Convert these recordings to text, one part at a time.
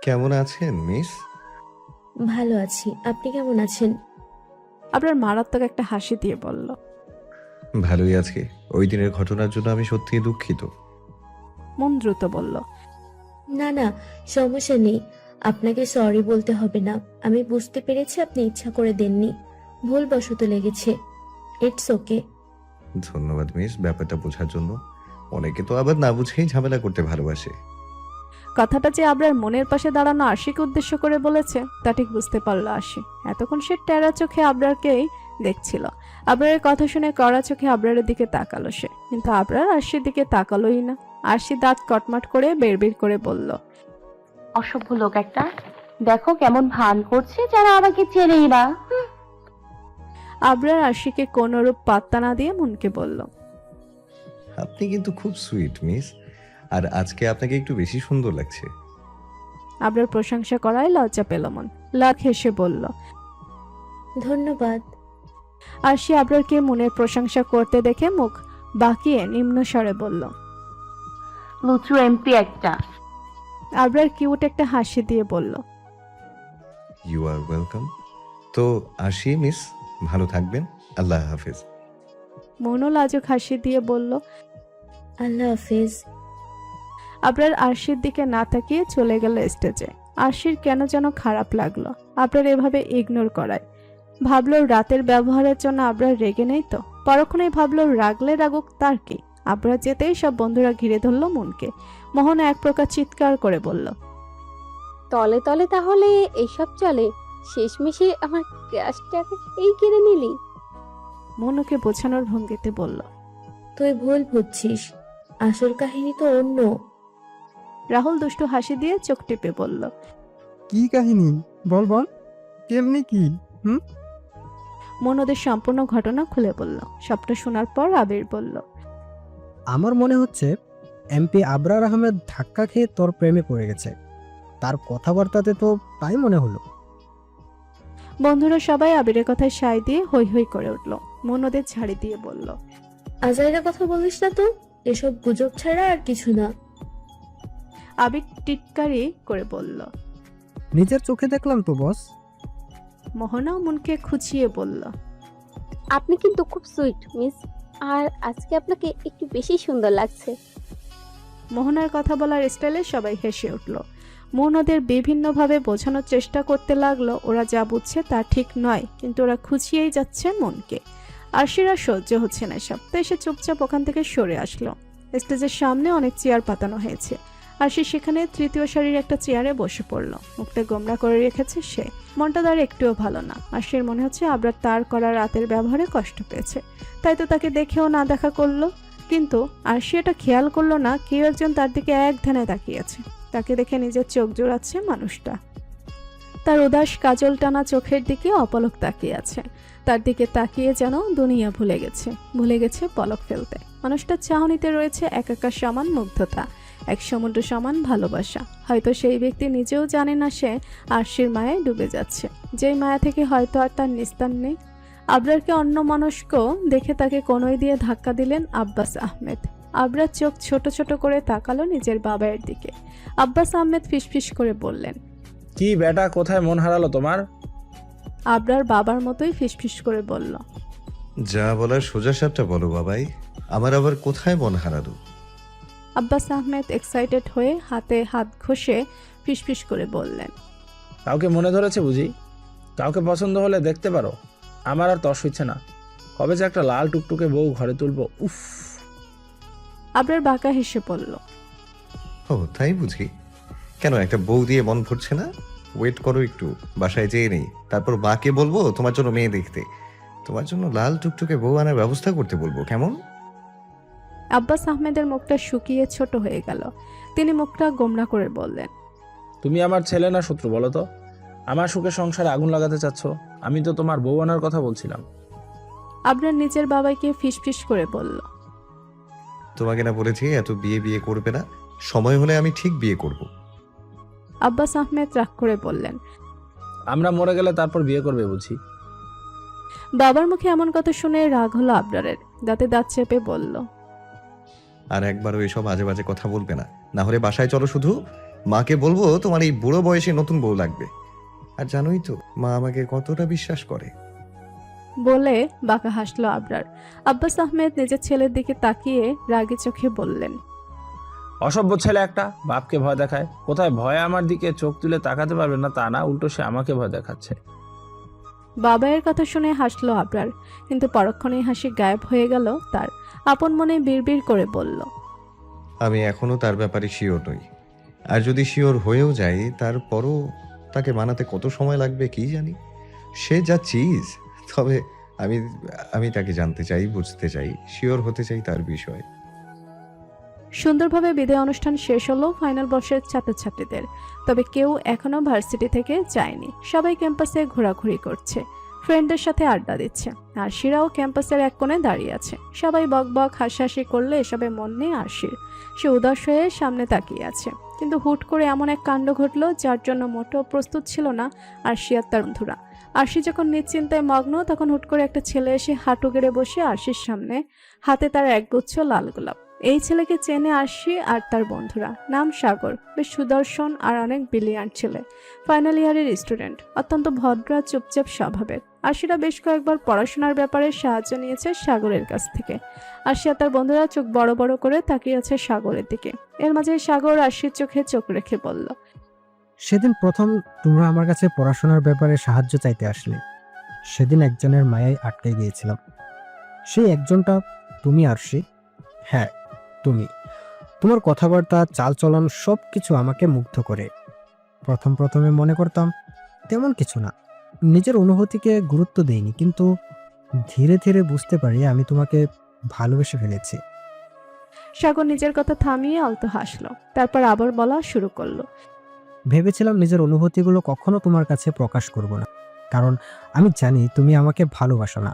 কেমন আছেন মিস? ভালো আছি। আপনি কেমন আছেন? আপনার মারাত্মক একটা হাসি দিয়ে বলল। ভালোই আছি। ওই দিনের ঘটনার জন্য আমি সত্যিই দুঃখিত। মন দ্রুত বলল। না না, সমস্যা নেই। আপনাকে সরি বলতে হবে না। আমি বুঝতে পেরেছি আপনি ইচ্ছা করে দেননি, ভুলবশত লেগেছে। It's okay. ধন্যবাদ মিস ব্যাপারটা বোঝার জন্য। অনেকে তো আবার না বুঝেই ঝামেলা করতে ভালোবাসে। কথাটা যে আবরার মনের পাশে দাঁড়ানো আশিকে উদ্দেশ্য করে বলেছে তা ঠিক বুঝতে পারলো আশি। এতক্ষণ সে টেরা চোখে আবরারকেই দেখছিল। আবরারের কথা শুনে কড়া চোখে আবরারের দিকে তাকালো সে, কিন্তু আবরার আরশির দিকে তাকালোই না। আরশি দাঁত কটমাট করে বেরবির করে বলল, অসভ্য লোক একটা। দেখো কেমন ভান করছে, যারা আমাকে চেনেই না। আবরার আরশিকে কোনরূপ পাত্তা না দিয়ে মনকে বলল, আপনি কিন্তু খুব সুইট মিস। আর আজকে আপনাকে একটু বেশি সুন্দর লাগছে। আবরার প্রশংসা করায় লজ্জা পেল মন। লাখ হেসে বলল। ধন্যবাদ। আরশি আবরারকে মনের প্রশংসা করতে দেখে মুখ বাঁকিয়ে নিম্ন স্বরে বলল। লুচু এমপি একটা। আবরার কিউট একটা হাসি দিয়ে বলল, ইউ আর ওয়েলকাম। তো আসি মিস, ভালো থাকবেন। আল্লাহ হাফেজ। মনও লাজুক হাসি দিয়ে বলল। আল্লাহ হাফেজ। আবরার আরশির দিকে না তাকিয়ে চলে গেল স্টেজে। আরশির কেন যেন খারাপ লাগলো আবরার এভাবে ইগনোর করায়। ভাবলো রাতের ব্যবহারের জন্য আবরার রেগে নেই তো। পরক্ষণেই ভাবলো রাগলে রাগুক, তার কি। আবরার যেতেই সব বন্ধুরা ঘিরে ধরলো মনকে। মোহন এক প্রকার চিৎকার করে বলল, তলে তলে তাহলে এইসব চলে? শেষমেশে আমার ক্রাশটাকে এই কেড়ে নিলি? মন ওকে বোঝানোর ভঙ্গিতে বলল। তুই ভুল বুঝছিস, আসল কাহিনী তো অন্য। রাহুল দুষ্টু হাসি দিয়ে চোখ টিপে বলল। কি কাহিনী? বল বল, কেমনি কি? মন ওদের সম্পূর্ণ ঘটনা খুলে বলল। সবটা শোনার পর আবির বলল, আমার মনে হচ্ছে এমপি আবরার আহমেদ ধাক্কা খেয়ে তোর প্রেমে পড়ে গেছে। তার কথাবার্তাতে তো তাই মনে হলো। বন্ধুরা সবাই আবিরের কথায় সায় দিয়ে হৈ হৈ করে উঠল। মন ওদের ঝাড়ি দিয়ে বলল, আজাইরা কথা বলিস না তো, এসব গুজব ছাড়া আর কিছু না। আবির টিটকারি করে বলল। নিজের চোখে দেখলাম তো বস। মোহনাও মনকে খুঁচিয়ে বলল, আপনি কিন্তু খুব সুইট মিস, আর আজকে আপনাকে একটু বেশি সুন্দর লাগছে। মোহনার কথা বলার স্টাইলে সবাই হেসে উঠল। মন ওদের বিভিন্নভাবে বোঝানোর চেষ্টা করতে লাগলো ওরা যা বুঝছে তা ঠিক নয়, কিন্তু ওরা খুঁচিয়েই যাচ্ছে মনকে। আরশিরা সহ্য হচ্ছে না সব, তো এসে চুপচাপ ওখান থেকে সরে আসলো। স্টেজের সামনে অনেক চেয়ার পাতানো হয়েছে। আরশি সেখানে তৃতীয় সারির একটা চেয়ারে বসে পড়লো। মুখটা গোমরা করে রেখেছে সে। মনটা তার একটুও ভালো না। আরশির মনে হচ্ছে আবরার তার করা রাতের ব্যবহারে কষ্ট পেয়েছে, তাই তো তাকে দেখেও না দেখা করলো। কিন্তু আরশি এটা খেয়াল করলো না কেউ একজন তার দিকে এক ধ্যানে তাকিয়েছে। তাকে দেখে নিজের চোখ জোড়াচ্ছে মানুষটা। তার উদাস কাজল টানা চোখের দিকে অপলক তাকিয়ে আছে। তার দিকে তাকিয়ে যেন দুনিয়া ভুলে গেছে পলক ফেলতে। মানুষটার চাহনিতে রয়েছে একাকার সমান মুগ্ধতা, এক সমুদ্র সমান ভালোবাসা। হয়তো সেই ব্যক্তি নিজেও জানে না সে আরশির মায়ায় ডুবে যাচ্ছে, যেই মায়া থেকে হয়তো আর তার নিস্তার নেই। আবরারকে অন্যমনস্ক দেখে তাকে কনই দিয়ে ধাক্কা দিলেন আব্বাস আহমেদ। আবরার চোখ ছোট ছোট করে তাকালো নিজের বাবার দিকে। আব্বাস আহমেদ ফিসফিস করে বললেন, কি বেটা, কোথায় মন হারালো তোমার? আবরার বাবার মতোই ফিসফিস করে বলল, যা বলার সোজা সাপটা বলো বাবাই। আমার আবার কোথায় মন হারালো? আব্বাস আহমেদ এক্সাইটেড হয়ে হাতে হাত ঘষে ফিসফিস করে বললেন, কাউকে মনে ধরেছে বুঝি? কাউকে পছন্দ হলে দেখতে পারো। আমার আর তর্স হচ্ছে না। কবে যে একটা লাল টুকটুকে বউ ঘরে তুলবো, উফ। আবরার বাঁকা হেসে পড়ল। ও তাই বুঝি? কেন একটা বউ দিয়ে মন ভরছে না? ওয়েট করো একটু, বাসায় যেয়ে নেই, তারপর মাকে বলবো তোমার জন্য মেয়ে দেখতে। তোমার জন্য লাল টুকটুকে বউ আনার ব্যবস্থা করতে বলবো, কেমন? আব্বাস আহমেদের মুখটা শুকিয়ে ছোট হয়ে গেল। তিনি মুখটা গোমরা করে বললেন, তুমি আমার ছেলে না শত্রু বলো তো? আমার সুখে সংসারে আগুন লাগাতে চাচ্ছ? আমি তো তোমার বউ আনার কথা বলছিলাম। আবরার নিজের বাবাকে ফিসফিস করে বলল, তোমাকে না বলেছি এত বিয়ে বিয়ে করবে না? সময় হলে আমি ঠিক বিয়ে করব। আব্বাস আহমেদ রাগ করে বললেন, আমরা মরে গেলে তারপর বিয়ে করবে বুঝি? বাবার মুখে এমন কথা শুনে রাগ হলো আবরারের। দাঁতে দাঁত চেপে বলল, আর একবারও এসব আজে বাজে কথা বলবে না, না হলে বাসায় চলো শুধু মাকে বলবো তোমার এই বুড়ো বয়সে নতুন বউ লাগবে। আর জানোই তো মা আমাকে কতটা বিশ্বাস করে। বলে বাঁকা হাসলো আবরার। আব্বাস আহমেদ নিজের ছেলের দিকে তাকিয়ে রাগী চোখে বললেন, অসভ্য ছেলে একটা, বাপকে ভয় দেখায়। কোথায় ভয়ে আমার দিকে চোখ তুলে তাকাতে পারবে না তা না, উল্টো সে আমাকে ভয় দেখাচ্ছে। বাবায়ের কথা শুনে হাসলো আবরার, কিন্তু পরক্ষণেই হাসি গায়েব হয়ে গেল তার। আপন মনে বিড়বিড় করে বলল, আমি এখনো তার ব্যাপারে শিওর নই। আর যদি শিওর হয়েও যাই তারপরও তাকে মানাতে কত সময় লাগবে কি জানি। সে যা চিজ। তবে আমি আমি তাকে জানতে চাই, বুঝতে চাই, শিওর হতে চাই তার বিষয়ে। সুন্দরভাবে বিদায় অনুষ্ঠান শেষ হলো ফাইনাল বর্ষের ছাত্রছাত্রীদের। তবে কেউ এখনো ভার্সিটি থেকে যায়নি। সবাই ক্যাম্পাসে ঘোরাঘুরি করছে, ফ্রেন্ডদের সাথে আড্ডা দিচ্ছে। আর শিরাও ক্যাম্পাসের এক কোণে দাঁড়িয়ে আছে। সবাই বকবক হাসাহাসি করলে এসবে মন নেই আরশির। সে উদাস হয়ে সামনে তাকিয়ে আছে। কিন্তু হুট করে এমন এক কাণ্ড ঘটলো যার জন্য মোটেও প্রস্তুত ছিল না আরশি আর তার বন্ধুরা। আরশি যখন নিশ্চিন্তায় মগ্ন, তখন হুট করে একটা ছেলে এসে হাঁটু গেড়ে বসে আরশির সামনে, হাতে তার একগুচ্ছ লাল গোলাপ। এই ছেলেকে চেনে আরশি আর তার বন্ধুরা। নাম সাগর, বেশ সুদর্শন আর অনেক ব্রিলিয়ান্ট ছেলে। ফাইনাল ইয়ারের স্টুডেন্ট, অত্যন্ত ভদ্র আর চুপচাপ স্বভাবের। আরশিরা বেশ কয়েকবার পড়াশোনার ব্যাপারে সাহায্য নিয়েছে সাগরের কাছ থেকে। আরশি আর তার বন্ধুরা চোখ বড় বড় করে তাকিয়ে আছে সাগরের দিকে। এর মাঝে সাগর আরশির চোখে চোখ রেখে বলল, সেদিন প্রথম তোমরা আমার কাছে পড়াশোনার ব্যাপারে সাহায্য চাইতে আসলে, সেদিন একজনের মায়ায় আটকে গিয়েছিলাম। সেই একজনটা তুমি আরশি। হ্যাঁ তুমি। তোমার কথাবার্তা, চালচলন সব কিছু আমাকে মুগ্ধ করে। প্রথমে মনে করতাম তেমন কিছু না, নিজের অনুভূতিকে গুরুত্ব দেইনি, কিন্তু ধীরে ধীরে বুঝতে পারি আমি তোমাকে ভালোবেসে ফেলেছি। সাগর নিজের কথা থামিয়ে আলতো হাসলো, তারপর আবার বলা শুরু করলো, ভেবেছিলাম নিজের অনুভূতিগুলো কখনো তোমার কাছে প্রকাশ করব না, কারণ আমি জানি তুমি আমাকে ভালোবাসো না,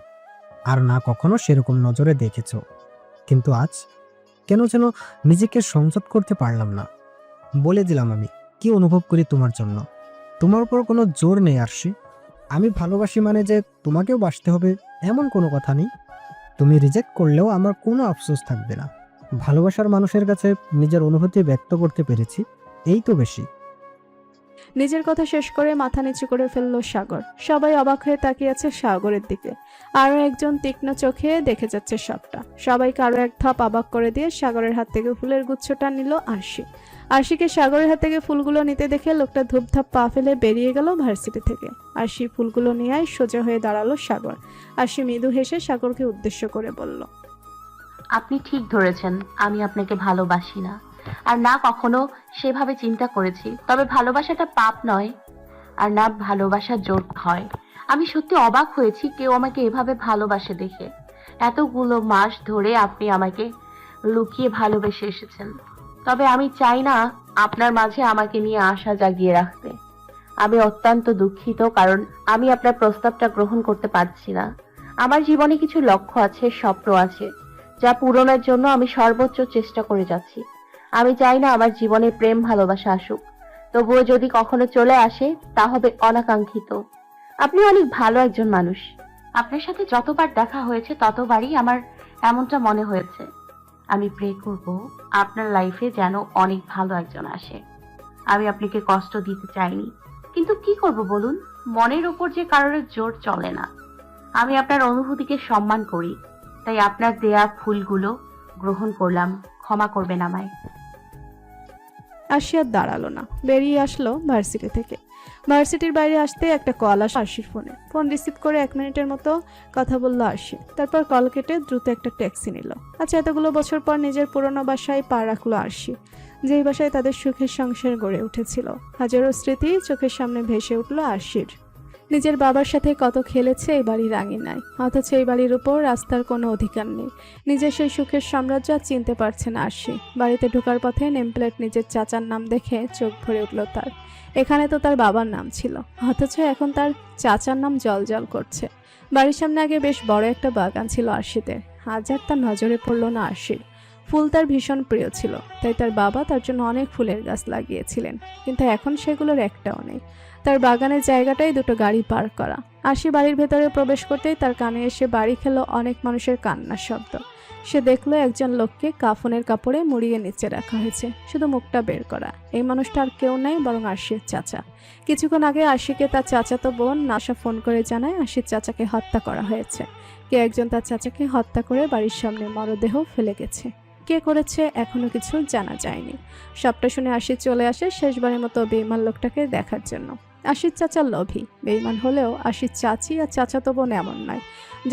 আর না কখনো সেরকম নজরে দেখেছো। কিন্তু আজ কেন যেন নিজেকে সংযত করতে পারলাম না। বলে দিলাম আমি কি অনুভব করি তোমার জন্য। তোমার উপর কোনো জোর নেই আরশি। আমি ভালোবাসি মানে যে তোমাকেও বাসতে হবে এমন কোনো কথা নেই। তুমি রিজেক্ট করলেও আমার কোনো আফসোস থাকবে না। ভালোবাসার মানুষের কাছে নিজের অনুভূতি ব্যক্ত করতে পেরেছি, এই তো বেশি। নিজের কথা শেষ করে মাথা নিচু করে ফেললো সাগর। সবাই অবাক হয়ে তাকিয়ে আছে সাগরের দিকে। আরো একজন তীক্ষ্ণ চোখে দেখে যাচ্ছে সবটা। সবাইকে আরো এক ধাপ অবাক করে দিয়ে সাগরের হাত থেকে ফুলের গুচ্ছটা নিল আরশি। আরশিকে সাগরের হাত থেকে ফুলগুলো নিতে দেখে লোকটা ধূপধাপ পা ফেলে বেরিয়ে গেল ভার্সিটি থেকে। আরশি ফুলগুলো নিয়ে সোজা হয়ে দাঁড়ালো সাগর। আরশি মৃদু হেসে সাগরকে উদ্দেশ্য করে বলল, আপনি ঠিক ধরেছেন, আমি আপনাকে ভালোবাসি না, আর না কখনো সেভাবে চিন্তা করেছি। তবে ভালোবাসাটা পাপ নয়, আর না ভালোবাসা জোর হয়। আমি সত্যি অবাক হয়েছি কেউ আমাকে এভাবে ভালোবাসে দেখে। এতগুলো মাস ধরে আপনি আমাকে লুকিয়ে ভালোবেসে এসেছেন। তবে আমি চাই না আপনার মাঝে আমাকে নিয়ে আশা জাগিয়ে রাখতে। আমি অত্যন্ত দুঃখিত, কারণ আমি আপনার প্রস্তাবটা গ্রহণ করতে পারছি না। আমার জীবনে কিছু লক্ষ্য আছে, স্বপ্ন আছে, যা পূরণের জন্য আমি সর্বোচ্চ চেষ্টা করে যাচ্ছি। আমি চাই না আমার জীবনে প্রেম ভালোবাসা আসুক, তবুও যদি কখনো চলে আসে তা হবে অনাকাঙ্ক্ষিত। আপনি অনেক ভালো একজন মানুষ। আপনার সাথে যতবার দেখা হয়েছে ততবারই আমার এমনটা মনে হয়েছে। আমি প্রে করব আপনার লাইফে যেন অনেক ভালো একজন আসে। আমি আপনাকে কষ্ট দিতে চাইনি, কিন্তু কি করব বলুন, মনের উপর যে কারোর জোর চলে না। আমি আপনার অনুভূতিকে সম্মান করি, তাই আপনার দেয়া ফুলগুলো গ্রহণ করলাম। ক্ষমা করবেন আমায়। আরশি আর দাঁড়ালো না, বেরিয়ে আসলো ভার্সিটি থেকে। ভার্সিটির বাইরে আসতে একটা কল আসে আরশির ফোনে। ফোন রিসিভ করে 1 মিনিটের মতো কথা বললো আরশি। তারপর কল কেটে দ্রুত একটা ট্যাক্সি নিল। আচ্ছা, এতগুলো বছর পর নিজের পুরনো বাসায় পা রাখলো আরশি, যেই বাসায় তাদের সুখের সংসার গড়ে উঠেছিল। হাজারো স্মৃতি চোখের সামনে ভেসে উঠলো আরশির। নিজের বাবার সাথে কত খেলেছে এই বাড়ির আঙিনায়, অথচ এই বাড়ির উপর রাস্তার কোনো অধিকার নেই। নিজের সেই সুখের সাম্রাজ্য আর চিনতে পারছে না আরশি। বাড়িতে ঢোকার পথে নেমপ্লেট নিজের চাচার নাম দেখে চোখ ভরে উঠল তার। এখানে তো তার বাবার নাম ছিল, অথচ এখন তার চাচার নাম জলজল করছে। বাড়ির সামনে আগে বেশ বড় একটা বাগান ছিল আরশিদের, আজ আর তার নজরে পড়ল না আরশির। ফুল তার ভীষণ প্রিয় ছিল, তাই তার বাবা তার জন্য অনেক ফুলের গাছ লাগিয়েছিলেন, কিন্তু এখন সেগুলোর একটাও নেই। তার বাগানের জায়গাটাই দুটো গাড়ি পার্ক করা। আশি বাড়ির ভেতরে প্রবেশ করতেই তার কানে এসে বাড়ি খেলো অনেক মানুষের কান্নার শব্দ। সে দেখলো একজন লোককে কাফনের কাপড়ে মুড়িয়ে নিচে রাখা হয়েছে, শুধু মুখটা বের করা। এই মানুষটা আর কেউ নেই, বরং আশির চাচা। কিছুক্ষণ আগে আশিকে তার চাচাতো বোন নাশা ফোন করে জানায় আশির চাচাকে হত্যা করা হয়েছে। কে একজন তার চাচাকে হত্যা করে বাড়ির সামনে মরদেহ ফেলে গেছে। কে করেছে এখনো কিছু জানা যায়নি। সবটা শুনে আশি চলে আসে শেষবারের মতো বেঈমান লোকটাকে দেখার জন্য। আশির চাচা লোভী, বেঈমান হলেও আশির চাচি আর চাচাতো বোন এমন নয়।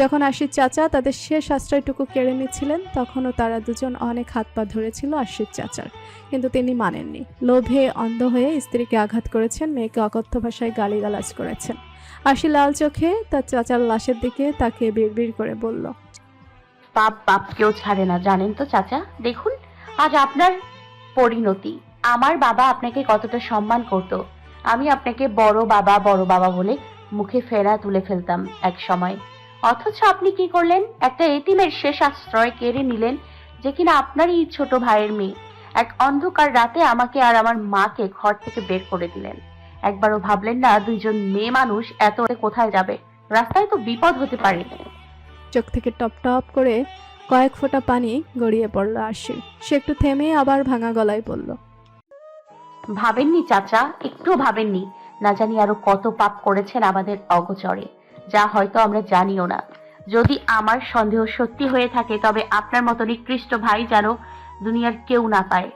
যখন আশির চাচা তাদের শেষ আশ্রয়টুকু কেড়ে নিচ্ছিলেন, তখনও তারা দুজন অনেক হাত পা ধরেছিল আশির চাচার, কিন্তু তিনি মানেননি। লোভে অন্ধ হয়ে স্ত্রীকে আঘাত করেছেন, মেয়েকে অকথ্য ভাষায় গালিগালাজ করেছেন। আশি লাল চোখে তার চাচার লাশের দিকে তাকিয়ে বিড়বিড় করে বলল, পাপ পাপ কেউ ছাড়ে না, জানেন তো চাচা। দেখুন আজ আপনার পরিণতি। আমার বাবা আপনাকে কতটা সম্মান করত। আমি আপনাকে বড় বাবা বলে মুখে ফেরা তুলে ফেলতাম এক সময়। অথচ আপনি কি করলেন? একটা এতিমের শেষ আশ্রয় কেড়ে নিলেন, যে কিনা আপনারই ছোট ভাইয়ের মেয়ে। এক অন্ধকার রাতে আমাকে আর আমার মাকে ঘর থেকে বের করে দিলেন। একবারও ভাবলেন না দুইজন মেয়ে মানুষ এত রাতে কোথায় যাবে? রাস্তায় তো বিপদ হতে পারে। চোখ থেকে টপ টপ করে কয়েক ফোঁটা পানি গড়িয়ে পড়ল আশির। সে একটু থেমে আবার ভাঙা গলায় বলল, ভাবেননি চাচা? একটু ভাবেননি? না জানি আরো কত পাপ করেছেন আমাদের অগোচরে, যা হয়তো আমরা জানিও না। যদি আমার সন্দেহ সত্যি হয়ে থাকে, তবে আপনার মতো নিকৃষ্ট ভাই যেন দুনিয়ার কেউ না পায়।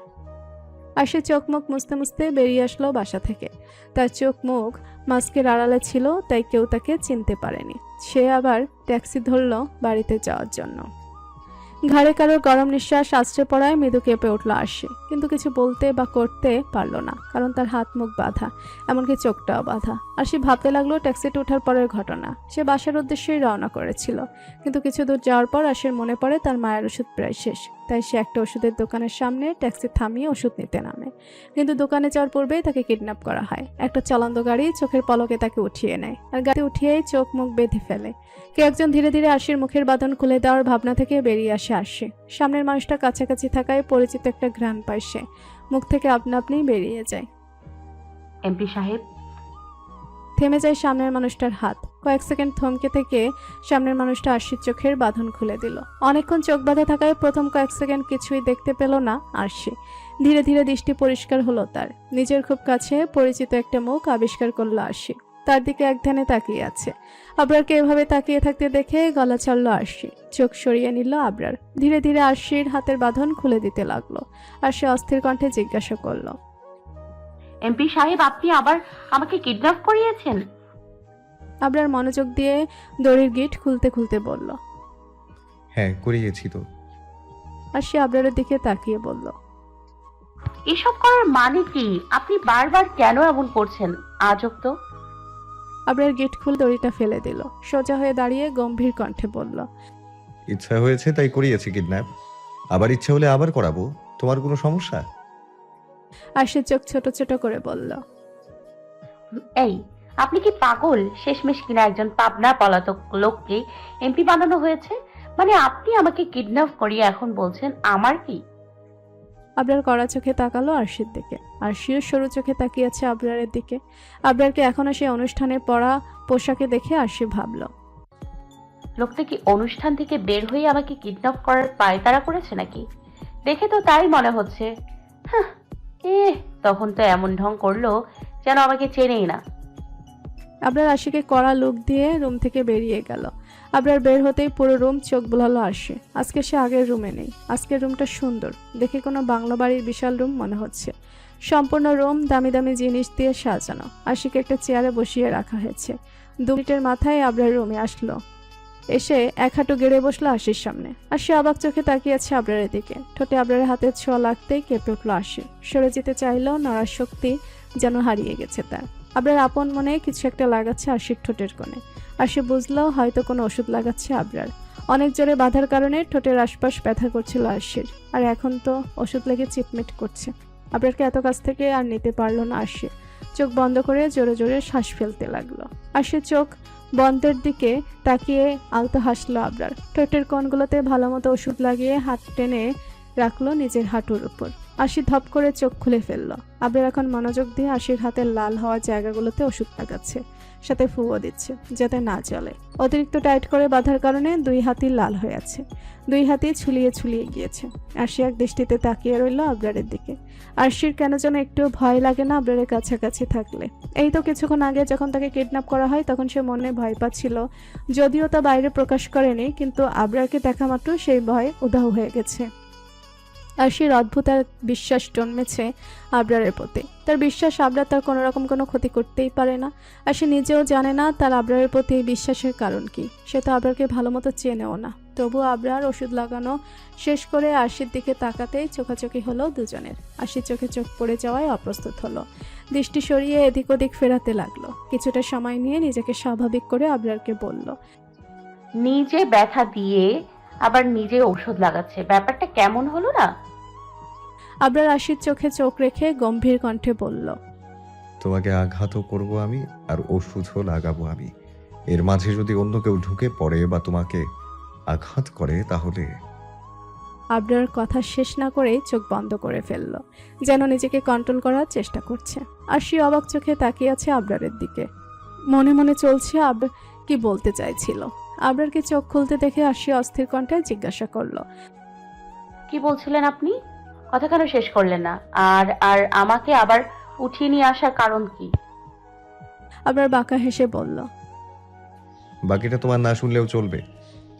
আশি চোখ মুখ মুছতে মুছতে বেরিয়ে আসলো বাসা থেকে। তার চোখ মুখ মাস্কের আড়ালে ছিল, তাই কেউ তাকে চিনতে পারেনি। সে আবার ট্যাক্সি ধরল বাড়িতে যাওয়ার জন্য। ঘাড়ে কারোর গরম নিঃশ্বাস আছড়ে পড়ায় মৃদু কেঁপে উঠল আশি, কিন্তু কিছু বলতে বা করতে পারল না, কারণ তার হাত মুখ বাঁধা, এমনকি চোখটাও বাঁধা। আশি ভাবতে লাগলো ট্যাক্সিতে ওঠার পরের ঘটনা। সে বাসার উদ্দেশ্যেই রওনা করেছিল, কিন্তু কিছু দূর যাওয়ার পর আশির মনে পড়ে তার মায়ের ওষুধ প্রায় শেষ। তাই সে একটা ওষুধের দোকানের সামনে ট্যাক্সি থামিয়ে ওষুধ নিতে নামে। কিন্তু দোকানে যাওয়ার পূর্বেই তাকে কিডন্যাপ করা হয়। একটা চলন্ত গাড়ি চোখের পলকে তাকে উঠিয়ে নেয়, আর গাড়ি উঠিয়েই চোখ মুখ বেঁধে ফেলে। কে একজন ধীরে ধীরে আশির মুখের বাঁধন খুলে দেওয়ার ভাবনা থেকে বেরিয়ে আসে আশি। সামনের মানুষটা কাছাকাছি থাকায় পরিচিত একটা ঘ্রাণ পায় সে। মুখ থেকে আপনা আপনিই বেরিয়ে যায়, এমপি সাহেব। থেমে যায় সামনের মানুষটার হাত। কয়েক সেকেন্ড থমকে থেকে সামনের মানুষটা আরশির চোখের বাঁধন খুলে দিল। অনেকক্ষণ চোখ বাঁধা থাকায় প্রথম কয়েক সেকেন্ড কিছুই দেখতে পেল না আরশি। ধীরে ধীরে দৃষ্টি পরিষ্কার হলো তার। নিজের খুব কাছে পরিচিত একটা মুখ আবিষ্কার করলো আরশি। তার দিকে এক ধ্যানে তাকিয়ে আছে। আবরারকে এভাবে তাকিয়ে থাকতে দেখে গলা ছাড়ল আরশি। চোখ সরিয়ে নিল আবরার। ধীরে ধীরে আরশির হাতের বাঁধন খুলে দিতে লাগলো। আরশি অস্থির কণ্ঠে জিজ্ঞাসা করলো, এমপি সাহেব, আপনি আবার আমাকে কিডন্যাপ করিয়েছেন? আবরার মনোযোগ দিয়ে দড়ির গিট খুলতে খুলতে বলল। হ্যাঁ, করিয়েছি তো। আরশি আবরারের দিকে তাকিয়ে বলল, এসব করার মানে কি? আপনি বারবার কেন এমন করছেন? আজব তো। আবরার গেট খুলে দড়িটা ফেলে দিল। সোজা হয়ে দাঁড়িয়ে গম্ভীর কণ্ঠে বলল, ইচ্ছা হয়েছে তাই করিয়েছি কিডন্যাপ। আবার ইচ্ছা হলে আবার করাবো। তোমার কোনো সমস্যা? আরশির চোখ ছোট ছোট করে বলল, এই, আপনি কি পাগল? শেষমেশ কিনা একজন পাবনা পলাতক লোককে এমপি বানানো হয়েছে। মানে আপনি আমাকে কিডন্যাপ করিয়ে এখন বলছেন আমার কি? আবরার কড়া চোখে তাকালো আরশির দিকে। আরশিও সরু চোখে তাকিয়ে আছে আবরারের দিকে। আবরারকে এখনো সেই অনুষ্ঠানে পরা পোশাকে দেখে আরশি ভাবল, লোকটা কি অনুষ্ঠান থেকে বের হয়ে আমাকে কিডন্যাপ করার পায়তারা করেছে নাকি? দেখে তো তাই মনে হচ্ছে। তখন তো এমন ঢং করলো যেন আমাকে চেনেই না। আবরার আরশিকে কড়া লুক দিয়ে রুম থেকে বেরিয়ে গেল। আবরার বের হতেই পুরো রুম চোখ বোলালো আরশি। আজকে সে আগের রুমে নেই। আজকের রুমটা সুন্দর, দেখে কোনো বাংলা বাড়ির বিশাল রুম মনে হচ্ছে। সম্পূর্ণ রুম দামি দামি জিনিস দিয়ে সাজানো। আরশিকে একটা চেয়ারে বসিয়ে রাখা হয়েছে। 2 মিনিটের মাথায় আবরার রুমে আসলো। এসে এক হাঁটু গেড়ে বসলো আরশির সামনে। আরশি অবাক চোখে তাকিয়ে আছে আবরারের দিকে। ঠোঁটে আবরারের হাতের ছোঁয়া লাগতেই কেঁপে উঠলো আরশি। সরে যেতে চাইলেও নড়ার শক্তি যেন হারিয়ে গেছে তার। আবরার আপন মনে কিছু একটা লাগাচ্ছে আরশির ঠোঁটের কোণে। আরশি বুঝলো হয়তো কোনো ওষুধ লাগাচ্ছে আবরার। অনেক জোরে বাঁধার কারণে ঠোঁটের আশপাশ ব্যথা করছিল আরশির, আর এখন তো ওষুধ লেগে চিটমিট করছে। আবরারকে এত কাছ থেকে আর নিতে পারলো না আরশি। চোখ বন্ধ করে জোরে জোরে শ্বাস ফেলতে লাগলো। আরশির চোখ বন্ধের দিকে তাকিয়ে আলতো হাসলো আবরার। ঠোঁটের কোণগুলোতে ভালো মতো ওষুধ লাগিয়ে হাত টেনে রাখলো নিজের হাঁটুর উপর। আশি ধপ করে চোখ খুলে ফেললো। আবরার এখন মনোযোগ দিয়ে আশির হাতের লাল হওয়া জায়গাগুলোতে ওষুধ লাগাচ্ছে, সাথে ফুও দিচ্ছে যাতে না জ্বলে। অতিরিক্ত টাইট করে বাঁধার কারণে দুই হাতই লাল হয়ে আছে, দুই হাতই ছুলিয়ে ছুলিয়ে গিয়েছে। আরশি এক দৃষ্টিতে তাকিয়ে রইল আবরারের দিকে। আরশির কেন যেন একটু ভয় লাগে না আবরারের কাছাকাছি থাকলে। এই তো কিছুক্ষণ আগে যখন তাকে কিডন্যাপ করা হয় তখন সে মনে ভয় পাচ্ছিল, যদিও তা বাইরে প্রকাশ করেনি, কিন্তু আবরারকে দেখা মাত্র সেই ভয় উধাও হয়ে গেছে। আরশির অদ্ভুত এক বিশ্বাস জন্মেছে আবরারের প্রতি। তার বিশ্বাস আবরার তার কোনো রকম কোনো ক্ষতি করতেই পারে না। আর সে নিজেও জানে না তার আবরারের প্রতি এই বিশ্বাসের কারণ কি। সে তো আবরারকে ভালো মতো চেনেও না। তবুও আবরার ওষুধ লাগানো শেষ করে আরশির দিকে তাকাতেই চোখাচোখি হলো দুজনের। আরশির চোখে চোখ পড়ে যাওয়ায় অপ্রস্তুত হলো, দৃষ্টি সরিয়ে এদিক ওদিক ফেরাতে লাগলো। কিছুটা সময় নিয়ে নিজেকে স্বাভাবিক করে আবরারকে বলল, নিজে ব্যথা দিয়ে আবার নিজে ঔষধ লাগাচ্ছে, ব্যাপারটা কেমন হলো না? আবরার আরশির চোখে চোখ রেখে গম্ভীর কণ্ঠে বলল, তোমাকে আঘাতও করব আমি, আর ওষুধও লাগাবো আমি। এর মাঝে যদি অন্য কেউ ঢুকে পড়ে বা তোমাকে আঘাত করে তাহলে। আবরার কথা শেষ না করেই চোখ বন্ধ করে ফেলল, যেন নিজেকে কন্ট্রোল করার চেষ্টা করছে। আরশি অবাক চোখে তাকিয়ে আছে আবরারের দিকে। মনে মনে চলছে আবরার কি বলতে চাইছিল। আবরারকে চোখ খুলতে দেখে আরশি অস্থির কণ্ঠে জিজ্ঞাসা করলো, কি বলছিলেন আপনি? কথা কেন শেষ করলেন না? আর আর আমাকে আবার উঠিয়ে নিয়ে আসার কারণ কি? আবরার বাঁকা হেসে বলল, বাকিটা তোমার না শুনলেও চলবে।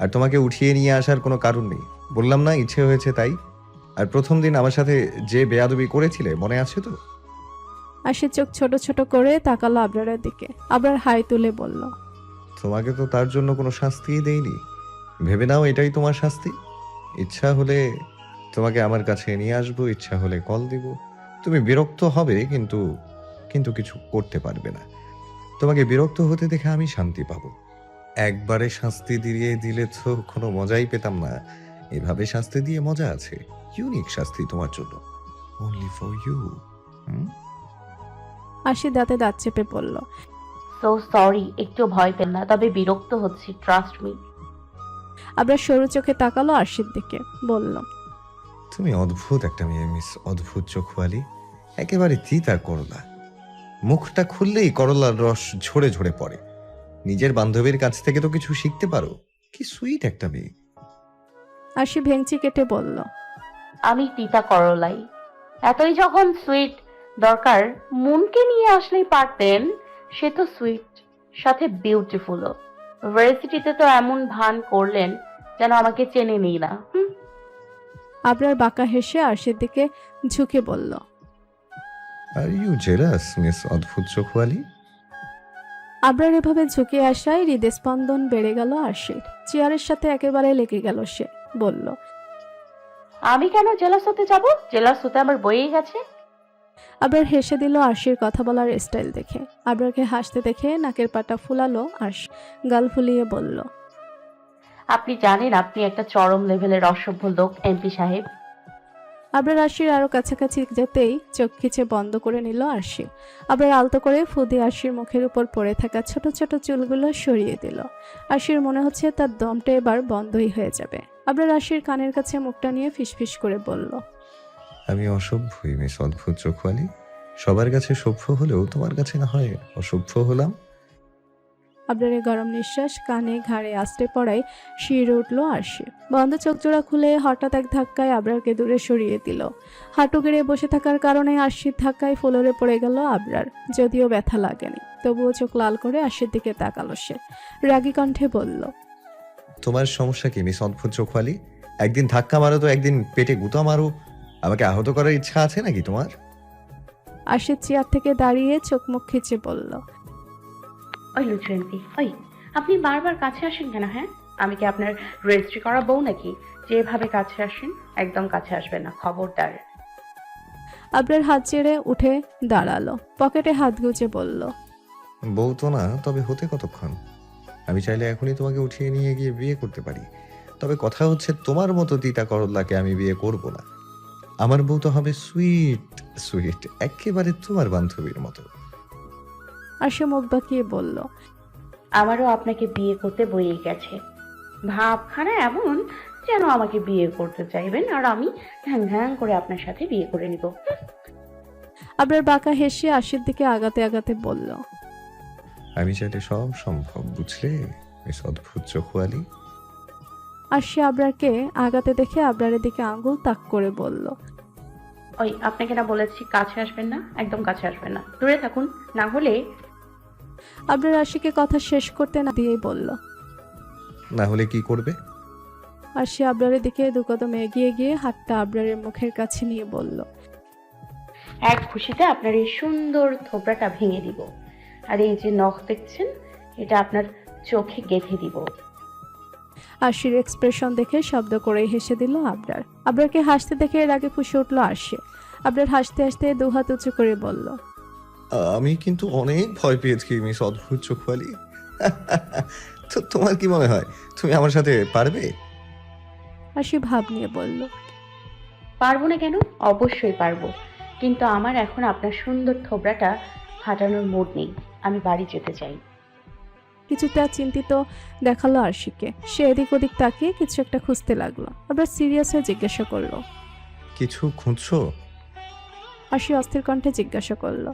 আর তোমাকে উঠিয়ে নিয়ে আসার কোনো কারণ নেই। বললাম না, ইচ্ছে হয়েছে তাই। আর প্রথম দিন আমার সাথে যে বেয়াদবি করেছিলে মনে আছে তো? আরশির চোখ ছোট ছোট করে তাকালো আবরারের দিকে। আবরার হাই তুলে বলল, তোমাকে তো তার জন্য কোনো শাস্তিই দেইনি। ভেবে নাও এটাই তোমার শাস্তি। ইচ্ছা হলে তোমাকে আমার কাছে নিয়ে আসবো, ইচ্ছা হলে কল দিব। তুমি বিরক্ত হবে, কিন্তু কিন্তু কিছু করতে পারবে না। তোমাকে বিরক্ত হতে দেখে আমি শান্তি পাবো। একবারে শাস্তি দিয়ে দিলে তো কোনো মজাই পেতাম না। এভাবে শাস্তি দিয়ে মজা আছে। ইউনিক শাস্তি তোমার জন্য, অনলি ফর ইউ। আরশি দাঁতে দাঁত চেপে বলল, সো সরি, একটু ভয় পেন না, তবে বিরক্ত হচ্ছি, ট্রাস্ট মি। আবরার সরু চোখে তাকালো আরশির দিকে, বলল, তুমি অদ্ভুত একটা মেয়ে মিস অদ্ভুত চোখওয়ালি। একেবারে তিতা করলা। মুখটা খুললেই করলার রস ঝরে ঝরে পড়ে। নিজের বান্ধবীর কাছ থেকে তো কিছু শিখতে পারো। কি সুইট একটা মেয়ে। আরশি ভেঙচি কেটে বলল, আমি তিতা করলাই। এতই যখন সুইট দরকার, মনকে নিয়ে আসলেই পারতেন। সে তো সুইট, সাথে বিউটিফুলও। ভার্সিটিতে তো এমন ভান করলেন যেন আমাকে চেনে নেই না। আবরার বাঁকা হেসে আরশির দিকে ঝুঁকে বলল, আর ইউ জেলাস মিস অদ্ভুত চোখওয়ালি? আবরার এভাবে ঝুঁকে আসায় হৃদস্পন্দন বেড়ে গেল আরশির। চেয়ারের সাথে একেবারে লেগে গেল সে। বলল, আমি কেন জেলাস হতে যাব? জেলাস হতে আমার বইয়ে গেছে। আবরার হেসে দিল আরশির কথা বলার স্টাইল দেখে। আবরারকে হাসতে দেখে নাকের পাটা ফুলালো আরশি, গাল ফুলিয়ে বলল, আপনি জানেন আপনি একটা চরম লেভেলের অসভ্য লোক এমপি সাহেব। আবরার আরশির আরো কাছাকাছি যেতেই চোখ খিচে বন্ধ করে নিল আরশি। আবরার আলতো করে ফুদি আরশির মুখের উপর পড়ে থাকা ছোট ছোট চুলগুলো সরিয়ে দিল। আরশির মনে হচ্ছে তার দমটা এবার বন্ধই হয়ে যাবে। আবরার আরশির কানের কাছে মুখটা নিয়ে ফিসফিস করে বলল, আমি অসভ্যই মিস অদ্ভুত চোখওয়ালি। সবার কাছে সভ্য হলেও তোমার কাছে না হয় অসভ্য হলাম। আবরারের গরম নিঃশ্বাস কানে ঘাড়ে আছড়ে পড়ায় শিরে উঠল আরশি। বন্ধ চোখ জোড়া খুলে হঠাৎ এক ধাক্কায় আবরারকে দূরে সরিয়ে দিল। হাঁটু গেড়ে বসে থাকার কারণে আরশির ধাক্কায় ফ্লোরে পড়ে গেল আবরার। যদিও ব্যথা লাগেনি, তবুও চোখ লাল করে আরশির দিকে তাকালো সে। রাগী কণ্ঠে বলল, তোমার সমস্যা কি মিস অদ্ভুত চোখওয়ালি? একদিন ধাক্কা মারো তো একদিন পেটে গুঁতা মারো। আমাকে আহত করার ইচ্ছা আছে নাকি তোমার? আরশি চেয়ার থেকে দাঁড়িয়ে চোখ মুখ খিচে বলল, ওই লুচু এমপি, ওই আপনি বারবার কাছে আসেন কেন? হ্যাঁ, আমি কি আপনার রেজিস্ট্রি করা বউ নাকি যেভাবে কাছে আসেন? একদম কাছে আসবেন না, খবরদার। আবরার হাত ছেড়ে উঠে দাঁড়ালো, পকেটে হাত গুজে বলল, বউ তো না, তবে হতে কতক্ষণ? আমি চাইলে এখনই তোমাকে উঠিয়ে নিয়ে গিয়ে বিয়ে করতে পারি। তবে কথা হচ্ছে, তোমার মতো তিতা করলাকে আমি বিয়ে করব না। আমার বউ তো হবে সুইট সুইট, একেবারে তোমার বান্ধবীর মতো। আরশি মুখ বাঁকিয়ে বলল, আমারও আপনাকে বিয়ে করতে বইয়ে গেছে। ভাবখানা এমন যেন আমাকে বিয়ে করতে চাইবেন আর আমি ঢ্যাং ঢ্যাং করে আপনার সাথে বিয়ে করে নিব। আবরার বাঁকা হেসে আশির দিকে আগাতে আগাতে বলল, আমি চাইলে সব সম্ভব, বুঝলে মিস অদ্ভুত চোখওয়ালি। আশি আবরারকে আগাতে দেখে আবরারের দিকে আঙ্গুল তাক করে বলল, ওই আপনাকে না বলেছি কাছে আসবেন না, একদম কাছে আসবেন না, দূরে থাকুন, না হলে। আবরার আশিকে কথা শেষ করতে না দিয়েই বলল। না হলে কি করবে? আশি আবরারের দিকে দুকদম এগিয়ে গিয়ে হাতটা আবরারের মুখের কাছে নিয়ে বলল, এক খুশিতে আপনার এই সুন্দর থোবড়াটা ভেঙে দিব, আর এই যে নখ দেখছেন এটা আপনার চোখে গেঁথে দিব। আশির এক্সপ্রেশন দেখে শব্দ করে হেসে দিল আবরার। আবরারকে হাসতে দেখে এর আগে ফুঁসে উঠল আশি। আবরার হাসতে হাসতে দুহাত উঁচু করে বলল, আমি কিন্তু অনেক ভয় পেয়েছি মিস অদ্ভুত চোখওয়ালি। তো তোমার কি মনে হয় তুমি আমার সাথে পারবে? আশি ভাব নিয়ে বলল, পারবো না কেন, অবশ্যই পারবো, কিন্তু আমার এখন আপনার সুন্দর থোবড়াটা ফাটানোর মুড নেই, আমি বাড়ি যেতে চাই। কিছুটা চিন্তিত দেখালো আশিকে। সে এদিক ওদিক তাকিয়ে কিছু একটা খুঁজতে লাগলো। আবার সিরিয়াস হয়ে জিজ্ঞাসা করলো, কিছু খুঁজছো? আশি অস্থির কণ্ঠে জিজ্ঞাসা করলো,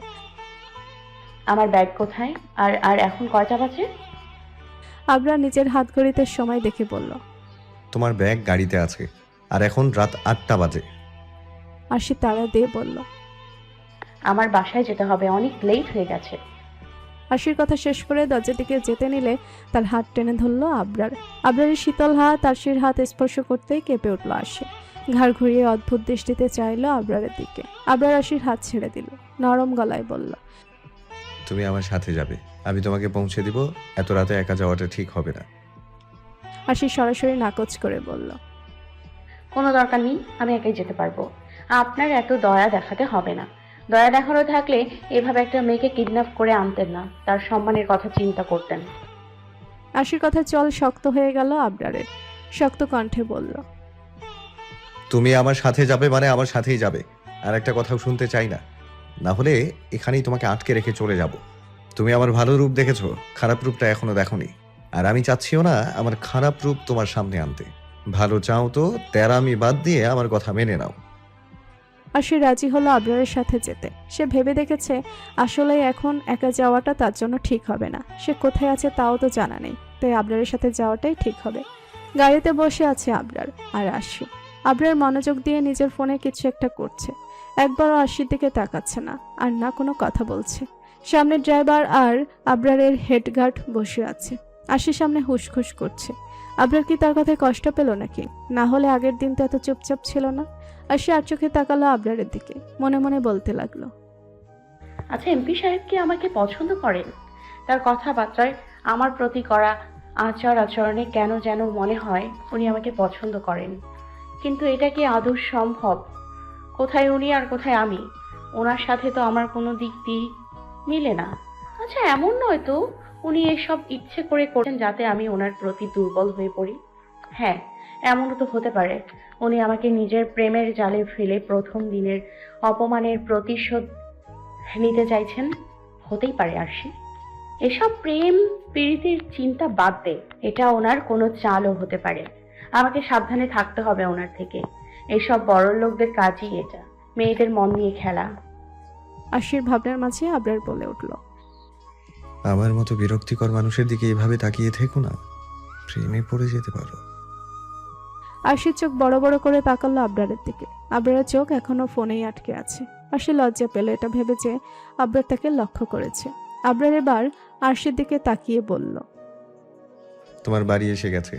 আমার ব্যাগ কোথায়? আর আর এখন কয়টা বাজে? আবরা নিজের হাত ঘড়িতে সময় দেখে বলল, তোমার ব্যাগ গাড়িতে আছে, আর এখন রাত 8টা বাজে। আশি তাড়া দিয়ে বলল। আমার বাসায় যেতে হবে, অনেক লেট হয়ে গেছে। আশির কথা শেষ করে দরজার দিকে যেতে নিলে তার হাত টেনে ধরল আবরার। আবরারের শীতল হাত আশির হাত স্পর্শ করতেই কেঁপে উঠল আশি। ঘাড় ঘুরিয়ে অদ্ভুত দৃষ্টিতে চাইল আবরারের দিকে। আবরার আশির হাত ছেড়ে দিল, নরম গলায় বলল, তুমি আমার সাথে যাবে, আমি তোমাকে পৌঁছে দিব। এত রাতে একা যাওয়াটা ঠিক হবে না। আশি সরাসরি নাকচ করে বলল, কোনো দরকার নেই, আমি একাই যেতে পারবো। আপনার এত দয়া দেখাতে হবে না। দয়া দেখানো থাকলে এভাবে একটা মেয়েকে কিডন্যাপ করে আনতেন না, তার সম্মানের কথা চিন্তা করতেন। আশির কথা চল শক্ত হয়ে গেল আবরারের। শক্ত কণ্ঠে বলল, তুমি আমার সাথে যাবে মানে আমার সাথেই যাবে, আর একটা কথাও শুনতে চাই না। না হলে এখানেই তোমাকে আটকে রেখে চলে যাব। তুমি আমার ভালো রূপ দেখেছো, খারাপ রূপটা এখনো দেখোনি। আর আমি চাচ্ছিও না আমার খারাপ রূপ তোমার সামনে আনতে। ভালো চাও তো তেরামি বাদ দিয়ে আমার কথা মেনে নাও। আশি রাজি হলো আবরারের সাথে যেতে। সে ভেবে দেখেছে আসলে এখন একা যাওয়াটা তার জন্য ঠিক হবে না। সে কোথায় আছে তাও তো জানা নেই, তাই আবরারের সাথে যাওয়াটাই ঠিক হবে। গাড়িতে বসে আছে আবরার আর আশি। আবরার মনোযোগ দিয়ে নিজের ফোনে কিছু একটা করছে, একবারও আশির দিকে তাকাচ্ছে না, আর না কোনো কথা বলছে। সামনে ড্রাইভার আর আবরারের হেডগার্ড বসে আছে। আশির সামনে হুসখুস করছে। আবরার কি তার কথায় কষ্ট পেল নাকি? না হলে আগের দিন তো এত চুপচাপ ছিল না। আশি আর চোখে তাকালো আবরারের দিকে, মনে মনে বলতে লাগলো, আচ্ছা, এমপি সাহেব কি আমাকে পছন্দ করেন? তার কথাবার্তায়, আমার প্রতি করা আচার আচরণে কেন যেন মনে হয় উনি আমাকে পছন্দ করেন। কিন্তু এটা কি আদৌ সম্ভব? কোথায় উনি আর কোথায় আমি? ওনার সাথে তো আমার কোনো দিক দিয়ে মিলে না। আচ্ছা, এমন নয় তো উনি এসব ইচ্ছে করে করেন যাতে আমি ওনার প্রতি দুর্বল হয়ে পড়ি? হ্যাঁ, এমনও তো হতে পারে উনি আমাকে নিজের প্রেমের জালে ফেলে প্রথম দিনের অপমানের প্রতিশোধ নিতে চাইছেন। হতেই পারে আরশি। এসব প্রেম প্রীতির চিন্তা বাদ দে, এটা ওনার কোনো চালও হতে পারে। আমাকে সাবধানে থাকতে হবে ওনার থেকে। এসব বড় লোকদের কাজই এটা, মেয়েদের মন নিয়ে খেলা। আশির ভাবনার মাঝে আবরার বলে উঠল, আমার মতো বিরক্তিকর মানুষের দিকে এভাবে তাকিয়ে থেকো না, প্রেমে পড়ে যেতে পারো। আশির চোখ বড় বড় করে তাকালো আবরারের দিকে। আবরারের চোখ এখনো ফোনেই আটকে আছে। আশি লজ্জা পেল এটা ভেবে যে আবরার তাকে লক্ষ্য করেছে। আবরার এবার আশির দিকে তাকিয়ে বলল, তোমার বাড়ি এসে গেছে।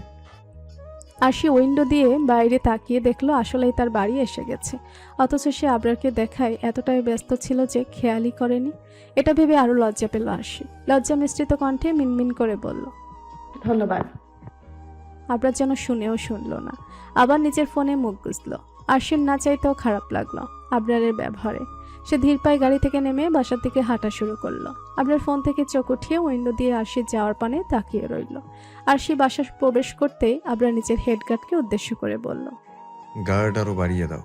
আশি উইন্ডো দিয়ে বাইরে তাকিয়ে দেখলো আসলেই তার বাড়ি এসে গেছে। অথচ সে আবরারকে দেখায় এতটাই ব্যস্ত ছিল যে খেয়ালই করেনি। এটা ভেবে আরো লজ্জা পেল আশি। লজ্জা মিশ্রিত কণ্ঠে মিনমিন করে বলল, ধন্যবাদ। আবরার যেন শুনেও শুনল না, আবার নিজের ফোনে মুখ গুজল। আশির না চাইতেও খারাপ লাগলো আবরারের ব্যবহারে। সে ধীর পায়ে গাড়ি থেকে নেমে বাসার দিকে হাঁটা শুরু করলো। আবরার ফোন থেকে চোখ উঠিয়ে উইন্ডো দিয়ে আরশির যাওয়ার পানে তাকিয়ে রইল। আরশি বাসা প্রবেশ করতেই আবরার নিজের হেডগার্ডকে উদ্দেশ্য করে বলল, গার্ড আরো বাড়িয়ে দাও।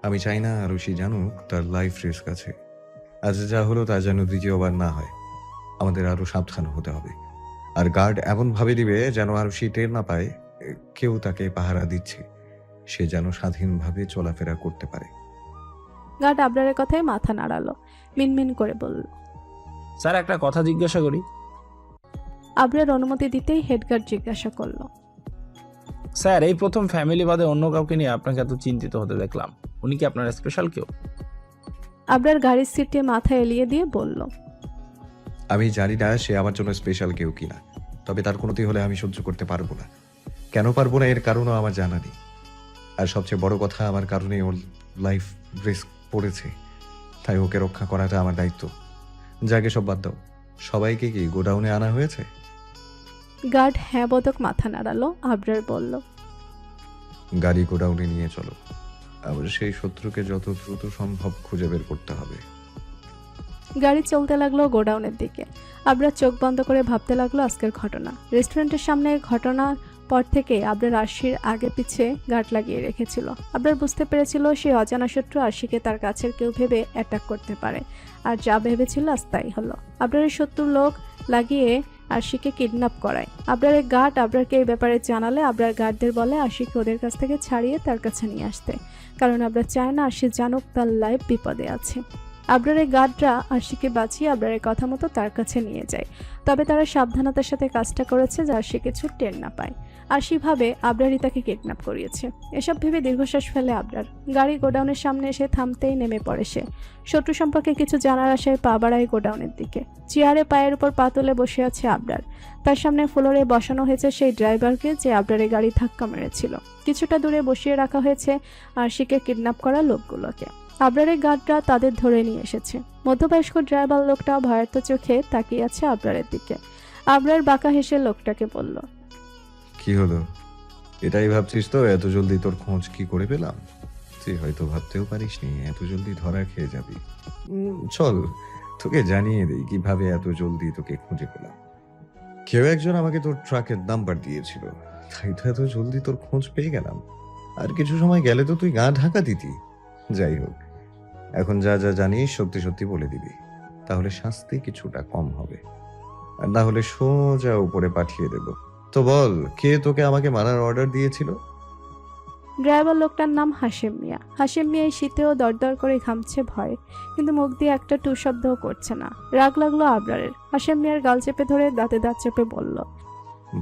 আমি চাই না আরুষি জানুক তার লাইফ রিস্ক আছে। আজ যা হলো তা যেন দ্বিতীয়বার না হয়। আমাদের আরো সাবধান হতে হবে। আর গার্ড এমন ভাবে দিবে যেন আরুষি টের না পায় কেউ তাকে পাহারা দিচ্ছে, সে যেন স্বাধীনভাবে চলাফেরা করতে পারে। গার্ড আবরারের কথায় মাথা নাড়ালো, মিনমিন করে বলল। স্যার, একটা কথা জিজ্ঞাসা করি। আবরার অনুমতি দিতেই হেডগার্ড জিজ্ঞাসা করলো। স্যার, এই প্রথম ফ্যামিলি বাদে অন্য কাউকে নিয়ে আপনাকে এত চিন্তিত হতে দেখলাম। উনি কি আপনার স্পেশাল কেউ? আবরার গাড়ির সিটে মাথা এলিয়ে দিয়ে বলল। আমি জানি না সে আমার জন্য স্পেশাল কেউ কিনা, তবে তার কোনোতেই হলে আমি সহ্য করতে পারবো না। কেন পারবো না এর কারণও আমার জানা নেই। আর সবচেয়ে বড় কথা, আমার কারণে ওর লাইফ রিস্ক পড়েছে, তাই ওকে রক্ষা করাটা আমার দায়িত্ব। যাকে সব বাদ দাও, সবাইকে কি গোডাউনে আনা হয়েছে? গার্ড হ্যাঁ বোধক মাথা নাড়ালো। আবরার বলল। গাড়ি গোডাউনে নিয়ে চলো, আবার সেই শত্রুকে যত দ্রুত সম্ভব খুঁজে বের করতে হবে। গাড়ি চলতে লাগলো গোডাউনের দিকে। আবরার চোখ বন্ধ করে ভাবতে লাগলো আজকের ঘটনা। রেস্টুরেন্টের সামনে ঘটনার পর থেকে আবরার আরশির আগে পিছে গার্ড লাগিয়ে রেখেছিল। আবরার বুঝতে পেরেছিল সেই অজানা শত্রু আরশিকে তার কাছের কেউ ভেবে অ্যাটাক করতে পারে, আর যা ভেবেছিল আজ তাই হলো। আবরারের শত্রু লোক লাগিয়ে আরশিকে কিডন্যাপ করায়। আবরারের গার্ড আবরারকে এই ব্যাপারে জানালে আবরার গার্ডদের বলে আরশিকে ওদের কাছ থেকে ছাড়িয়ে তার কাছে নিয়ে আসতে, কারণ আবরার চায় না আরশি জানুক তার লাইফ বিপদে আছে। আবরারের গার্ডরা আরশিকে বাঁচিয়ে আবরারের কথা মতো তার কাছে নিয়ে যায়, তবে তারা সাবধানতার সাথে কাজটা করেছে যা আরশি কিছু টের না পায়। আরশি ভাবে আবরারই তাকে কিডন্যাপ করিয়েছে। এসব ভেবে দীর্ঘশ্বাস ফেলে আবরার। গাড়ি গোডাউনের সামনে এসে থামতেই নেমে পড়ে সে। শত্রু সম্পর্কে কিছু জানার আশায় পা বাড়ায় গোডাউনের দিকে। চেয়ারে পায়ের উপর পা তুলে বসে আছে আবরার। তার সামনে ফ্লোরে বসানো হয়েছে সেই ড্রাইভারকে যে আবরারের গাড়ি ধাক্কা মেরেছিল। কিছুটা দূরে বসিয়ে রাখা হয়েছে আরশিকে কিডন্যাপ করা লোকগুলোকে। আবরারের গার্ডরা তাদের ধরে নিয়ে এসেছে। মধ্যবয়স্ক ড্রাইভার লোকটা ভয়ার্ত চোখে তাকিয়ে আছে আবরারের দিকে। আবরার বাঁকা হেসে লোকটাকে বলল। কি হলো, এটাই ভাবছিস তো এত জলদি তোর খোঁজ কি করে পেলাম? তুই হয়তো ভাবতেও পারিসনি এত জলদি ধরা খেয়ে যাবি। চল তোকে জানিয়ে দিই কিভাবে এত জলদি তোকে খুঁজে পেলাম। কেউ একজন আমাকে তোর ট্রাকের নাম্বার দিয়েছিল, তাই তো এত জলদি তোর খোঁজ পেয়ে গেলাম। আর কিছু সময় গেলে তো তুই গা ঢাকা দিতি। যাই হোক, এখন যা যা জানিস সত্যি সত্যি বলে দিবি, তাহলে শাস্তি কিছুটা কম হবে, আর না হলে সোজা উপরে পাঠিয়ে দেব। তো বল, কে তোকে আমাকে মারার অর্ডার দিয়েছিল? ড্রাইভার লোকটার নাম হাশেম মিয়া। হাশেম মিয়া এই শীতেও দরদর করে ঘামছে ভয়ে, কিন্তু মুখ দিয়ে একটা টু শব্দও করছে না। রাগ লাগলো আবরারের। হাশেম মিয়ার গাল চেপে ধরে দাঁতে দাঁত চেপে বলল।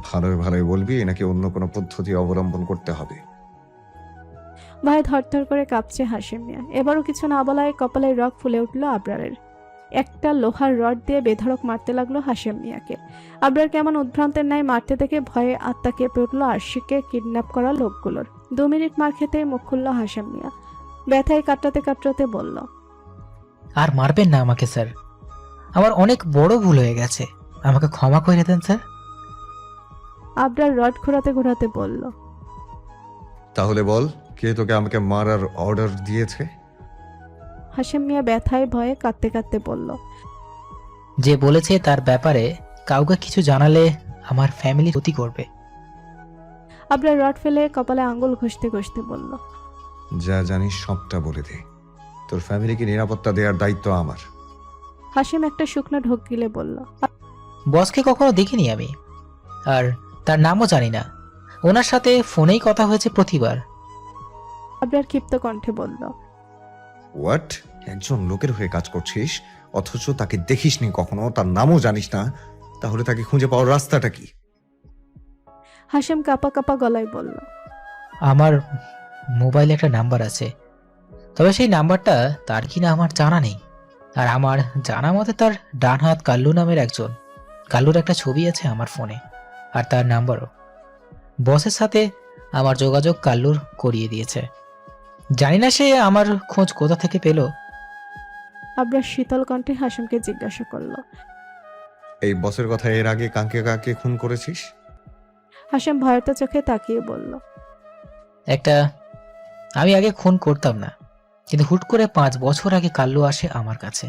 ভালোই ভালোই বলবি নাকি অন্য কোনো পদ্ধতি অবলম্বন করতে হবে? ভয়ে থরথর করে কাঁপছে হাশেম মিয়া। এবারও কিছু না বলায় কপালের রগ ফুলে উঠল আবরারের। একটা লোহার রড দিয়ে বেধড়ক মারতে লাগলো হাশেম মিয়াকে। আবরার কেমন উদ্ভ্রান্তের ন্যায় মারতে দেখে ভয়ে আত্মা কেঁপে উঠল আরশিকে কিডন্যাপ করা লোকগুলোর। 2 মিনিট মার খেতে মুখ খুলল হাশেম মিয়া। ব্যথায় কাটরাতে কাটরাতে বলল। আর মারবেন না আমাকে স্যার, আমার অনেক বড় ভুল হয়ে গেছে, আমাকে ক্ষমা করে দেন স্যার। আবরার রড ঘোরাতে ঘোরাতে বলল। তাহলে বল, কে তোকে আমাকে মারার অর্ডার দিয়েছে? হাশেম মিয়া ব্যথায় ভয়ে কাঁদতে কাঁদতে বলল। যে বলেছে তার ব্যাপারে কাউকে কিছু জানালে আমার ফ্যামিলি ক্ষতি করবে। আবরার রড ফেলে কপালে আঙ্গুল ঘষতে ঘষতে বলল। যা জানিস সবটা বলে দে, তোর ফ্যামিলিকে নিরাপত্তা দেওয়ার দায়িত্ব আমার। হাশেম একটা শুকনো ঢোক গিলে বলল। বসকে কখনো দেখিনি আমি, আর তার নামও জানি না। ওনার সাথে ফোনেই কথা হয়েছে প্রতিবার। আবরার ক্ষিপ্ত কণ্ঠে বলল। হোয়াট? একজন লোকের হয়ে কাজ করছিস, অথচ তাকে দেখিসনি কখনো, তার নামও জানিস না, তাহলে তাকে খুঁজে পাওয়ার রাস্তাটা কি? হাশেম কাঁপা কাঁপা গলায় বলল। আমার মোবাইলে একটা নাম্বার আছে, তবে সেই নাম্বারটা তার কিনা আমার জানা নেই। আর আমার জানা মতে তার ডান হাত কাল্লু নামের একজন। কাল্লুর একটা ছবি আছে আমার ফোনে, আর তার নাম্বারও। বসের সাথে আমার যোগাযোগ কাল্লুর করিয়ে দিয়েছে। জানি না সে আমার খোঁজ কোথা থেকে পেল। আবরার শীতল কণ্ঠে হাশেমকে জিজ্ঞাসা করল। এই বসের কথা এর আগে কাকে কাকে খুন করেছিস? হাশেম ভয়ার্ত চোখে তাকিয়ে বলল। আমি আগে খুন করতাম না, কিন্তু হুট করে 5 বছর আগে কাল্লু আসে আমার কাছে।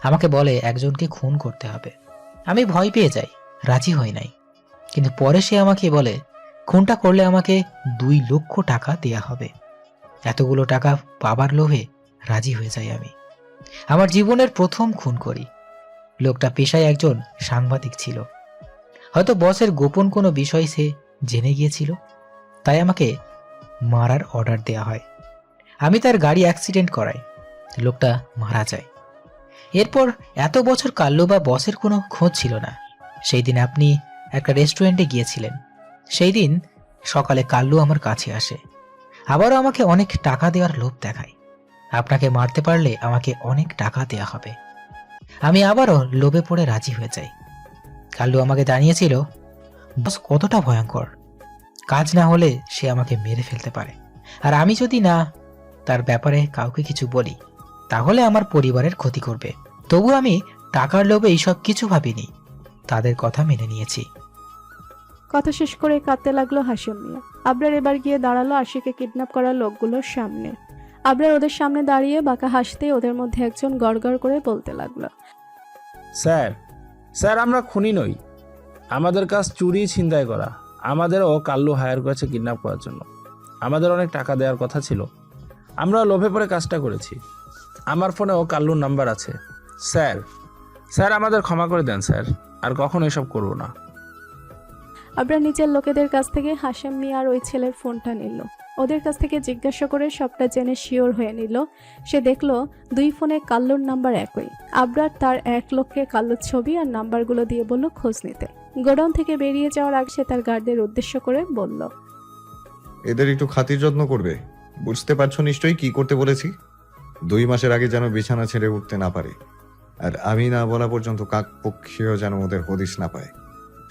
আমাকে বলে একজনকে খুন করতে হবে। আমি ভয় পেয়ে যাই, রাজি হই নাই। কিন্তু পরে সে আমাকে বলে খুনটা করলে আমাকে 2 লক্ষ টাকা দেয়া হবে। এতগুলো টাকা পাবার লোভে রাজি হয়ে যাই আমি। আমার জীবনের প্রথম খুন করি। লোকটা পেশায় একজন সাংবাদিক ছিল। হয়তো বসের গোপন কোনো বিষয় সে জেনে গিয়েছিল, তাই আমাকে মারার অর্ডার দেয়া হয়। আমি তার গাড়ি অ্যাক্সিডেন্ট করাই, লোকটা মারা যায়। এরপর এত বছর কাল্লু বা বসের কোনো খোঁজ ছিল না। সেই দিন আপনি একটা রেস্টুরেন্টে গিয়েছিলেন। সেই দিন সকালে কাল্লু আমার কাছে আসে, আবারও আমাকে অনেক টাকা দেওয়ার লোভ দেখায়। আপনাকে মারতে পারলে আমাকে অনেক টাকা দেয়া হবে। আমি আবারও লোভে পড়ে রাজি হয়ে যাই। কাল্লু আমাকে জানিয়েছিল বস কতটা ভয়ঙ্কর, কাজ না হলে সে আমাকে মেরে ফেলতে পারে, আর আমি যদি না তার ব্যাপারে কাউকে কিছু বলি তাহলে আমার পরিবারের ক্ষতি করবে। তবু আমি টাকার লোভে এইসব কিছু ভাবিনি, তাদের কথা মেনে নিয়েছি। কথা শেষ করে কাঁদতে লাগলো হাসিম মিয়া। আবরার এবার গিয়ে দাঁড়ালো আশিকে কিডন্যাপ করা লোকগুলোর সামনে। আবরার ওদের সামনে দাঁড়িয়ে বাঁকা হাসতে ওদের মধ্যে একজন গড়গড় করে বলতে লাগলো, স্যার, স্যার আমরা খুনি নই, আমাদের কাজ চুরি ছিনতাই করা। আমাদেরও কাল্লু হায়ার করেছে কিডন্যাপ করার জন্য। আমাদের অনেক টাকা দেওয়ার কথা ছিল, আমরা লোভে পড়ে কাজটা করেছি। আমার ফোনেও কাল্লুর নাম্বার আছে। স্যার, স্যার আমাদের ক্ষমা করে দেন স্যার, আর কখনো এসব করব না। আবরার নিজের লোকেদের কাছ থেকে হাসিম মিয়া আর ওই ছেলের ফোনটা নিল। ওদের কাছ থেকে জিজ্ঞাসা করে সবটা জেনে শিওর হয়ে নিল। সে দেখলো দুই ফোনে কাল্লুর নাম্বার একই। আবরার তার এক লোককে কাল্লুর ছবি আর নাম্বারগুলো দিয়ে বলল খোঁজ নিতে। গোডাউন থেকে বেরিয়ে যাওয়ার আগে সে তার গার্ডদের উদ্দেশ্য করে বলল, এদের একটু খাতির যত্ন করবে। বুঝতে পারছো নিশ্চয়ই কি করতে বলেছি। 2 মাসের আগে যেন বিছানা ছেড়ে উঠতে না পারে, আর আমি না বলা পর্যন্ত কাক পক্ষীও যেন ওদের হদিশ না পায়।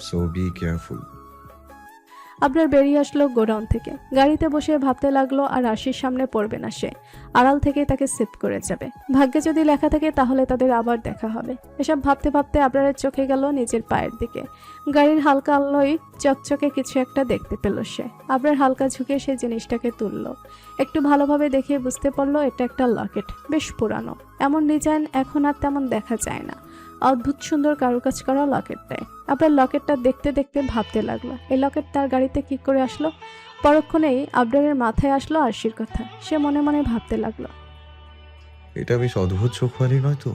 So be careful. আবরার বেরিয়ে আসলো গোডাউন থেকে। গাড়িতে বসে ভাবতে লাগলো আর আশির সামনে পড়বে না সে, আড়াল থেকে তাকে সেভ করে যাবে। ভাগ্যে যদি লেখা থাকে তাহলে তাদের আবার দেখা হবে। এসব ভাবতে ভাবতে আবরারের চোখে গেল নিজের পায়ের দিকে। গাড়ির হালকা আলোয় চকচকে কিছু একটা দেখতে পেল সে। আবরার হালকা ঝুঁকে সেই জিনিসটাকে তুললো। একটু ভালোভাবে দেখে বুঝতে পারলো এটা একটা লকেট, বেশ পুরানো। এমন ডিজাইন এখন আর তেমন দেখা যায় না। অদ্ভুত সুন্দর কারুকাজ করা লকেটটায়। আবার লকেটটা দেখতে দেখতে ভাবতে লাগলো এই লকেট তার গাড়িতে কি করে আসলো। পরক্ষণেই আবরারের মাথায় আসলো আরশির কথা। সে মনে মনে ভাবতে লাগলো, এটা বেশ অদ্ভুত চোখওয়ালি নয় তো?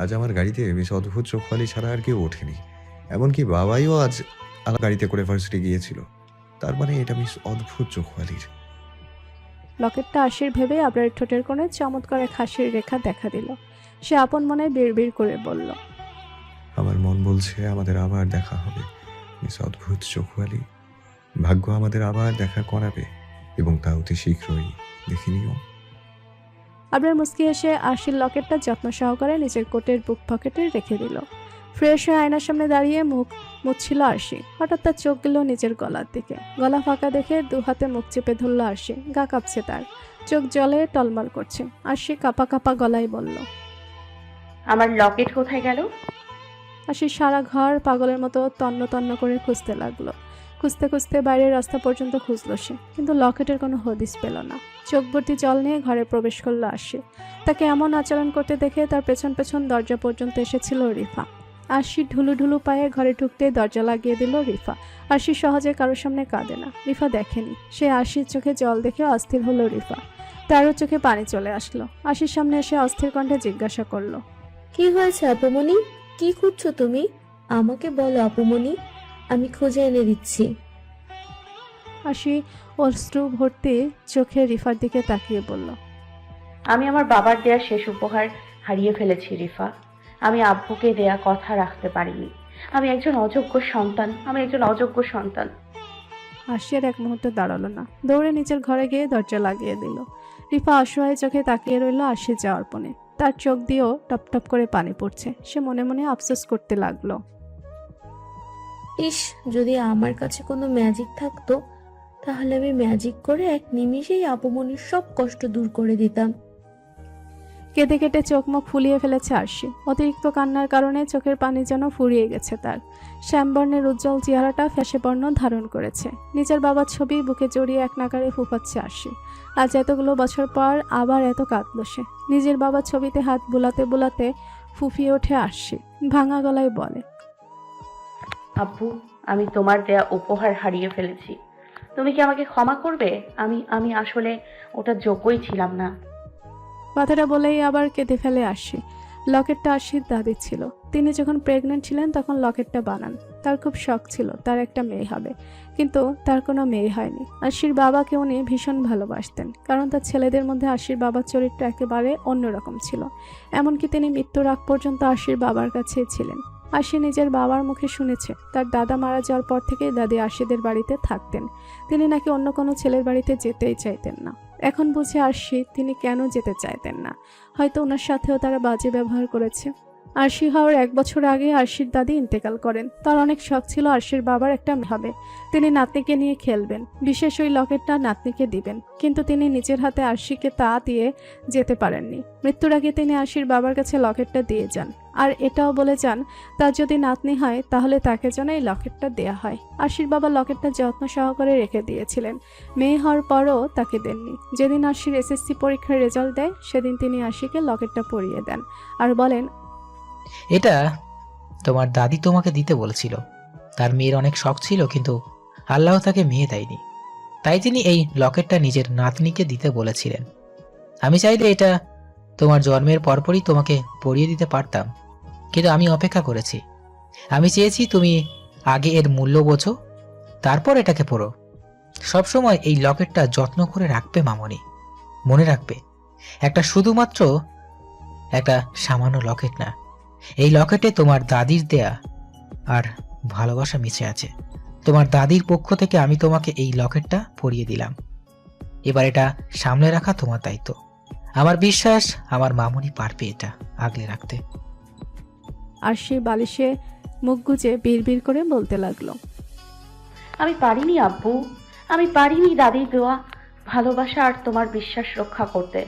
আজ আমার গাড়িতে বেশ অদ্ভুত চোখওয়ালি ছাড়া আর কেউ ওঠেনি। এমনকি বাবাইও আজ আমার গাড়িতে করে ভার্সিটি গিয়েছিল। তার মানে এটা বেশ অদ্ভুত চোখওয়ালির। লকেটটা আরশির ভেবে আবরারের ঠোঁটের কোণে চমৎকার এক হাসির রেখা দেখা দিল। সে আপন মনে বিড়বিড় করে বলল, আমার মন বলছে আমাদের আবার দেখা হবে মিস অদ্ভুত চোখওয়ালি। ভাগ্য আমাদের আবার দেখা করাবে, এবং তা অতি শীঘ্রই। দেখে নিও। আবরার মুস্কি এসে আরশির লকেটটা যত্ন সহকারে নিজের কোটের বুক পকেটে রেখে দিল। ফ্রেশ হয়ে আয়নার সামনে দাঁড়িয়ে মুখ মুছছিল আরশি। হঠাৎ তার চোখ গেল নিজের গলার দিকে। গলা ফাঁকা দেখে 2 হাতে মুখ চেপে ধরল আরশি। গা কাঁপছে তার, চোখ জলে টলমল করছে। আরশি কাঁপা কাঁপা গলায় বলল, আমার লকেট কোথায় গেল? আরশি সারা ঘর পাগলের মতো তন্ন তন্ন করে খুঁজতে লাগলো। খুঁজতে খুঁজতে বাইরের রাস্তা পর্যন্ত খুঁজল সে, কিন্তু লকেটের কোনো হদিস পেল না। চোখ ভর্তি জল নিয়ে ঘরে প্রবেশ করলো আরশি। তাকে এমন আচরণ করতে দেখে তার পেছন পেছন দরজা পর্যন্ত এসেছিল রিফা। আরশি ঢুলু ঢুলু পায়ে ঘরে ঢুকতে দরজা লাগিয়ে দিল রিফা। আরশি সহজে কারোর সামনে কাঁদে না। রিফা দেখেনি। সে আরশির চোখে জল দেখে অস্থির হলো রিফা। তারও চোখে পানি চলে আসলো। আরশির সামনে এসে অস্থির কণ্ঠে জিজ্ঞাসা করলো, কি হয়েছে আপুমনি? কি খুঁজছো তুমি? আমাকে বলো আপুমনি, আমি খুঁজে এনে দিচ্ছি। আরশি অশ্রু ভর্তি চোখে রিফার দিকে তাকিয়ে বলল, আমি আমার বাবার দেয়া শেষ উপহার হারিয়ে ফেলেছি রিফা। আমি আব্বুকে দেয়া কথা রাখতে পারিনি। আমি একজন অযোগ্য সন্তান। আরশি আর এক মুহূর্তে দাঁড়ালো না। দৌড়ে নিচের ঘরে গিয়ে দরজা লাগিয়ে দিল। রিফা অসহায় চোখে তাকিয়ে রইল আরশি যাওয়ার পরে। তার চোখ দিয়েও টপ টপ করে পানি পড়ছে। সে মনে মনে আফসোস করতে লাগলো, ইস, যদি আমার কাছে কোনো ম্যাজিক থাকতো তাহলে আমি ম্যাজিক করে এক নিমিষেই আপুমনির সব কষ্ট দূর করে দিতাম। কেঁদে কেটে চোখ মুখ ফুলিয়ে ফেলেছে আরশি। অতিরিক্ত কান্নার কারণে চোখের পানি যেন ফুরিয়ে গেছে তার। শ্যামবর্ণের উজ্জ্বল চেহারাটা ফ্যাশে বর্ণ ধারণ করেছে। নিজের বাবার ছবি বুকে জড়িয়ে এক নাগারে ফুপাচ্ছে আরশি। আজ এতগুলো বছর পর আবার এত কাঁদল সে। নিজের বাবার ছবিতে হাত বুলাতে বুলাতে ফুফিয়ে ওঠে আরশি। ভাঙা গলায় বলে, আব্বু, আমি তোমার দেয়া উপহার হারিয়ে ফেলেছি। তুমি কি আমাকে ক্ষমা করবে? আমি আসলে ওটা যোগ্যই ছিলাম না। কথাটা বলেই আবার কেঁদে ফেলে আরশি। লকেটটা আরশির দাদির ছিল। তিনি যখন প্রেগনেন্ট ছিলেন তখন লকেটটা বানান। তার খুব শখ ছিল তার একটা মেয়ে হবে, কিন্তু তার কোনো মেয়ে হয়নি। আরশির বাবাকে উনি ভীষণ ভালোবাসতেন, কারণ তার ছেলেদের মধ্যে আরশির বাবার চরিত্র একেবারে অন্যরকম ছিল। এমনকি তিনি মৃত্যুর আগ পর্যন্ত আরশির বাবার কাছেই ছিলেন। আরশি নিজের বাবার মুখে শুনেছে তার দাদা মারা যাওয়ার পর থেকে দাদি আরশিদের বাড়িতে থাকতেন। তিনি নাকি অন্য কোনো ছেলের বাড়িতে যেতেই চাইতেন না। এখন বুঝে আরশি তিনি কেন যেতে চাইতেন না। হয়তো ওনার সাথেও তারা বাজে ব্যবহার করেছে। আরশি হওয়ার 1 বছর আগে আরশির দাদি ইন্তেকাল করেন। তার অনেক শখ ছিল আরশির বাবার একটা মেয়ে হবে, তিনি নাতনিকে নিয়ে খেলবেন, বিশেষ ওই লকেটটা নাতনিকে দিবেন। কিন্তু তিনি নিজের হাতে আরশিকে তা দিয়ে যেতে পারেননি। মৃত্যুর আগে তিনি আরশির বাবার কাছে লকেটটা দিয়ে যান, আর এটাও বলে যান তার যদি নাতনি হয় তাহলে তাকে যেন এই লকেটটা দেয়া হয়। আরশির বাবা লকেটটা যত্ন সহকারে রেখে দিয়েছিলেন। মেয়ে হওয়ার পরও তাকে দেননি। যেদিন আরশির এসএসসি পরীক্ষার রেজাল্ট দেয় সেদিন তিনি আরশিকে লকেটটা পরিয়ে দেন আর বলেন, এটা তোমার দাদি তোমাকে দিতে বলেছিল। তার মেয়ের অনেক শখ ছিল, কিন্তু আল্লাহ তাকে মেয়ে দেয়নি, তাই তিনি এই লকেটটা নিজের নাতনিকে দিতে বলেছিলেন। আমি চাইলে এটা তোমার জন্মের পরপরই তোমাকে পরিয়ে দিতে পারতাম, কিন্তু আমি অপেক্ষা করেছি। আমি চেয়েছি তুমি আগে এর মূল্য বোঝো, তারপর এটাকে পড়ো। সবসময় এই লকেটটা যত্ন করে রাখবে মামনি, মনে রাখবে একটা শুধুমাত্র একটা সামান্য লকেট না, এই লকেটে তোমার দাদির দেয়া আর ভালোবাসা মিশে আছে। তোমার দাদির পক্ষ থেকে আমি তোমাকে এই লকেটটা পরিয়ে দিলাম। এবার এটা সামনে রাখা তোমার দায়িত্ব। আমার বিশ্বাস আমার মামুনি পারবে এটা আগলে রাখতে। আরশি বালিশে মুখ গুজে বিড়বিড় করে বলতে লাগলো, আমি পারিনি আব্বু, আমি পারিনি দাদির দেওয়া ভালোবাসা আর তোমার বিশ্বাস রক্ষা করতে।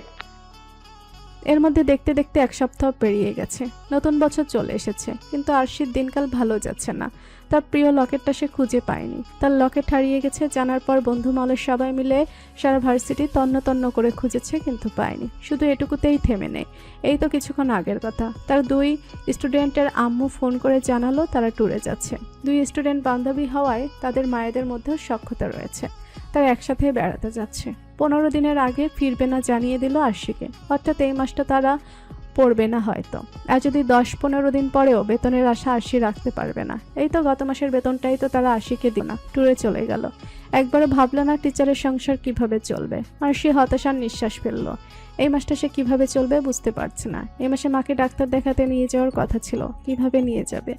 এর মধ্যে দেখতে দেখতে 1 সপ্তাহ পেরিয়ে গেছে। নতুন বছর চলে এসেছে, কিন্তু আরশির দিনকাল ভালো যাচ্ছে না। তার প্রিয় লকেটটা সে খুঁজে পায়নি। তার লকেট হারিয়ে গেছে জানার পর বন্ধু মহলের সবাই মিলে সারা ভার্সিটি তন্ন তন্ন করে খুঁজেছে, কিন্তু পায়নি। শুধু এটুকুতেই থেমে নেই। এই তো কিছুক্ষণ আগের কথা, তার 2 স্টুডেন্টের আম্মু ফোন করে জানালো তারা ট্যুরে যাচ্ছে। 2 স্টুডেন্ট বান্ধবী হওয়ায় তাদের মায়েদের মধ্যেও সখ্যতা রয়েছে। তারা একসাথে বেড়াতে যাচ্ছে। 15 দিনের আগে ফিরবে না জানিয়ে দিল আরশিকে। অর্থাৎ এই মাসটা তারা পড়বে না হয়তো। আর যদি 10-15 দিন পরেও বেতনের আশা আরশি রাখতে পারবে না। এই তো গত মাসের বেতনটাই তো তারা আরশিকে দিল না, ট্যুরে চলে গেল। একবারও ভাবলো না টিচারের সংসার কিভাবে চলবে। আরশি হতাশার নিঃশ্বাস ফেলল। এই মাসটা সে কিভাবে চলবে বুঝতে পারছে না। এই মাসে মাকে ডাক্তার দেখাতে নিয়ে যাওয়ার কথা ছিল, কিভাবে নিয়ে যাবে।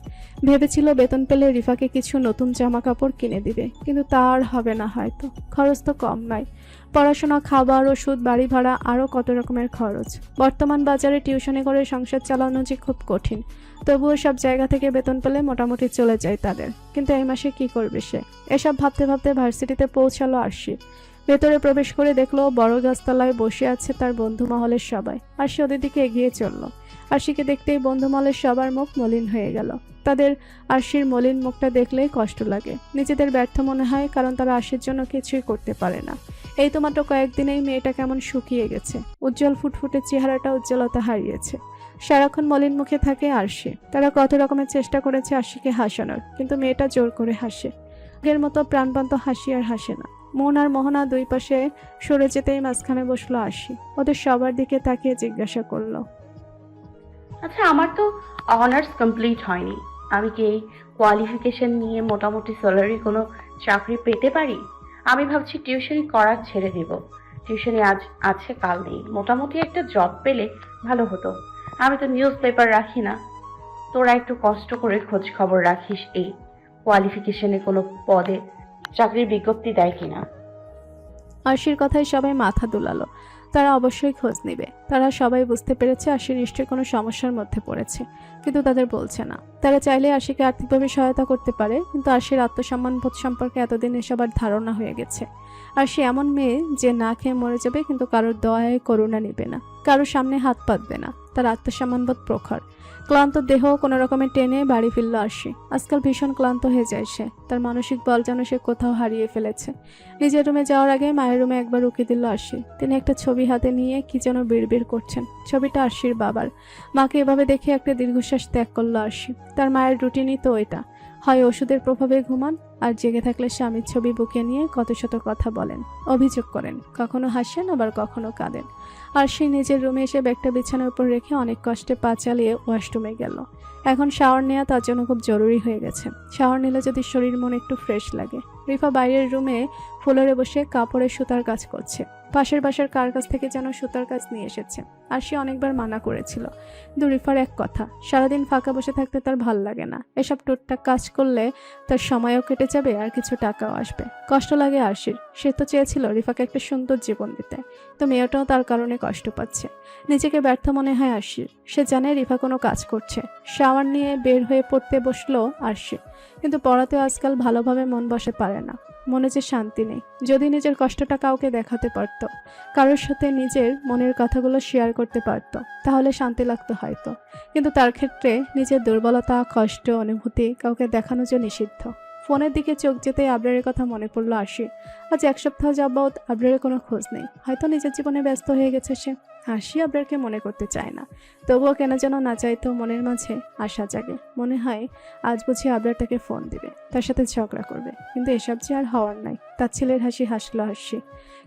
ভেবেছিল বেতন পেলে রিফাকে কিছু নতুন জামা কাপড় কিনে দিবে, কিন্তু তা আর হবে না হয়তো। খরচ তো কম নয়, পড়াশোনা, খাবার, ওষুধ, বাড়ি ভাড়া, আরও কত রকমের খরচ। বর্তমান বাজারে টিউশনি করে সংসার চালানো যে খুব কঠিন। তবুও সব জায়গা থেকে বেতন পেলে মোটামুটি চলে যায় তাদের। কিন্তু এই মাসে কি করবে সে? এসব ভাবতে ভাবতে ভার্সিটিতে পৌঁছালো আরশি। ভেতরে প্রবেশ করে দেখলো বড় গাছতলায় বসে আছে তার বন্ধু মহলের সবাই। আরশি ওদের দিকে এগিয়ে চলল। আরশিকে দেখতেই বন্ধু মহলের সবার মুখ মলিন হয়ে গেল। তাদের আরশির মলিন মুখটা দেখলেই কষ্ট লাগে। নিজেদের ব্যর্থ মনে হয়, কারণ তারা আরশির জন্য কিছুই করতে পারে না। এই তো মাত্র কয়েকদিনেই মেয়েটা কেমন শুকিয়ে গেছে। উজ্জ্বল ফুটফুটে চেহারাটা উজ্জ্বলতা হারিয়েছে। সারাক্ষণ মলিন মুখে থাকে আরশি। তারা কত রকমের চেষ্টা করেছে আরশিকে হাসানোর, কিন্তু মেয়েটা জোর করে হাসে। আগের মতো প্রাণবন্ত হাসি আর হাসে না। মন আর মোহনা 2 পাশে সরে যেতেই মাঝখানে বসলো আরশি। ওদের সবার দিকে তাকিয়ে জিজ্ঞাসা করলো, আচ্ছা, আমার তো অনার্স কমপ্লিট হয়নি, আমি কি এই কোয়ালিফিকেশন নিয়ে মোটামুটি স্যালারি কোনো চাকরি পেতে পারি? আমি ভাবছি টিউশনি করা ছেড়ে দিব। টিউশনি আজ আছে কাল নেই, মোটামুটি একটা জব পেলে ভালো হতো। আমি তো নিউজ পেপার রাখি না, তোরা একটু কষ্ট করে খোঁজ খবর রাখিস এই কোয়ালিফিকেশনে কোনো পদে চাকরির বিজ্ঞপ্তি দেয় কিনা। আরশির কথায় সবাই মাথা দুলালো। তারা অবশ্যই খোঁজ নেবে। তারা সবাই বুঝতে পেরেছে আরশি নিশ্চয়ই কোনো সমস্যার মধ্যে পড়েছে, কিন্তু তাদের বলছে না। তারা চাইলে আরশিকে আর্থিকভাবে সহায়তা করতে পারে, কিন্তু আরশির আত্মসম্মানবোধ সম্পর্কে এতদিন সবার ধারণা হয়ে গেছে। আরশি এমন মেয়ে যে না খেয়ে মরে যাবে, কিন্তু কারোর দয়ায় করুণা নেবে না, কারোর সামনে হাত পাতবে না। তার আত্মসম্মানবোধ প্রখর। ক্লান্ত দেহ কোনো রকমের টেনে বাড়ি ফিরল আরশি। আজকাল ভীষণ ক্লান্ত হয়ে যায় সে। তার মানসিক বল যেন সে কোথাও হারিয়ে ফেলেছে। নিজের রুমে যাওয়ার আগে মায়ের রুমে একবার উকি দিল আরশি। তিনি একটা ছবি হাতে নিয়ে কি যেন বিড়বিড় করছেন। ছবিটা আরশির বাবার। মাকে এভাবে দেখে একটা দীর্ঘশ্বাস ত্যাগ করলো আরশি। তার মায়ের রুটিনই তো এটা। হয় ওষুধের প্রভাবে ঘুমান, আর জেগে থাকলে স্বামীর ছবি বুকে নিয়ে কত শত কথা বলেন, অভিযোগ করেন, কখনো হাসেন আবার কখনো কাঁদেন। আর সে নিজের রুমে এসে ব্যাগটা বিছানার উপর রেখে অনেক কষ্টে পা চালিয়ে ওয়াশরুমে গেল। এখন শাওয়ার নেওয়া তার জন্য খুব জরুরি হয়ে গেছে। শাওয়ার নিলে যদি শরীর মন একটু ফ্রেশ লাগে। রিফা বাইরের রুমে ফ্লোরে বসে কাপড়ের সুতার কাজ করছে। পাশের বাসার কার কাছ থেকে যেন সুতার কাজ নিয়ে এসেছে, আর সে অনেকবার মানা করেছিল। কিন্তু রিফার এক কথা, সারাদিন ফাঁকা বসে থাকতে তার ভাল লাগে না। এসব টুকটাক কাজ করলে তার সময়ও কেটে যাবে আর কিছু টাকাও আসবে। কষ্ট লাগে আরশির। সে তো চেয়েছিল রিফাকে একটা সুন্দর জীবন দিতে, তো মেয়েটাও তার কারণে কষ্ট পাচ্ছে। নিজেকে ব্যর্থ মনে হয় আরশির। সে জানে রিফা কোনো কাজ করছে। শাওয়ার নিয়ে বের হয়ে পড়তে বসলো আরশি, কিন্তু পড়াতে আজকাল ভালোভাবে মন বসে পারে না। মনে যে শান্তি নেই। যদি নিজের কষ্টটা কাউকে দেখাতে পারত, কারোর সাথে নিজের মনের কথাগুলো শেয়ার করতে পারত, তাহলে শান্তি লাগতো হয়তো। কিন্তু তার ক্ষেত্রে নিজের দুর্বলতা, কষ্ট, অনুভূতি কাউকে দেখানো যে নিষিদ্ধ। ফোনের দিকে চোখ যেতেই আবরারের কথা মনে পড়লো আরশি। আজ 1 সপ্তাহ যাবৎ আবরারের কোনো খোঁজ নেই। হয়তো নিজের জীবনে ব্যস্ত হয়ে গেছে সে। আরশি আবরারকে মনে করতে চায় না, তবুও কেন যেন না চাইতেও মনের মাঝে আশা জাগে। মনে হয় আজ বুঝি আবরার তাকে ফোন দিবে, তার সাথে ঝগড়া করবে। কিন্তু এসব যে আর হওয়ার নাই। তার ছেলের হাসি হাসলো আরশি।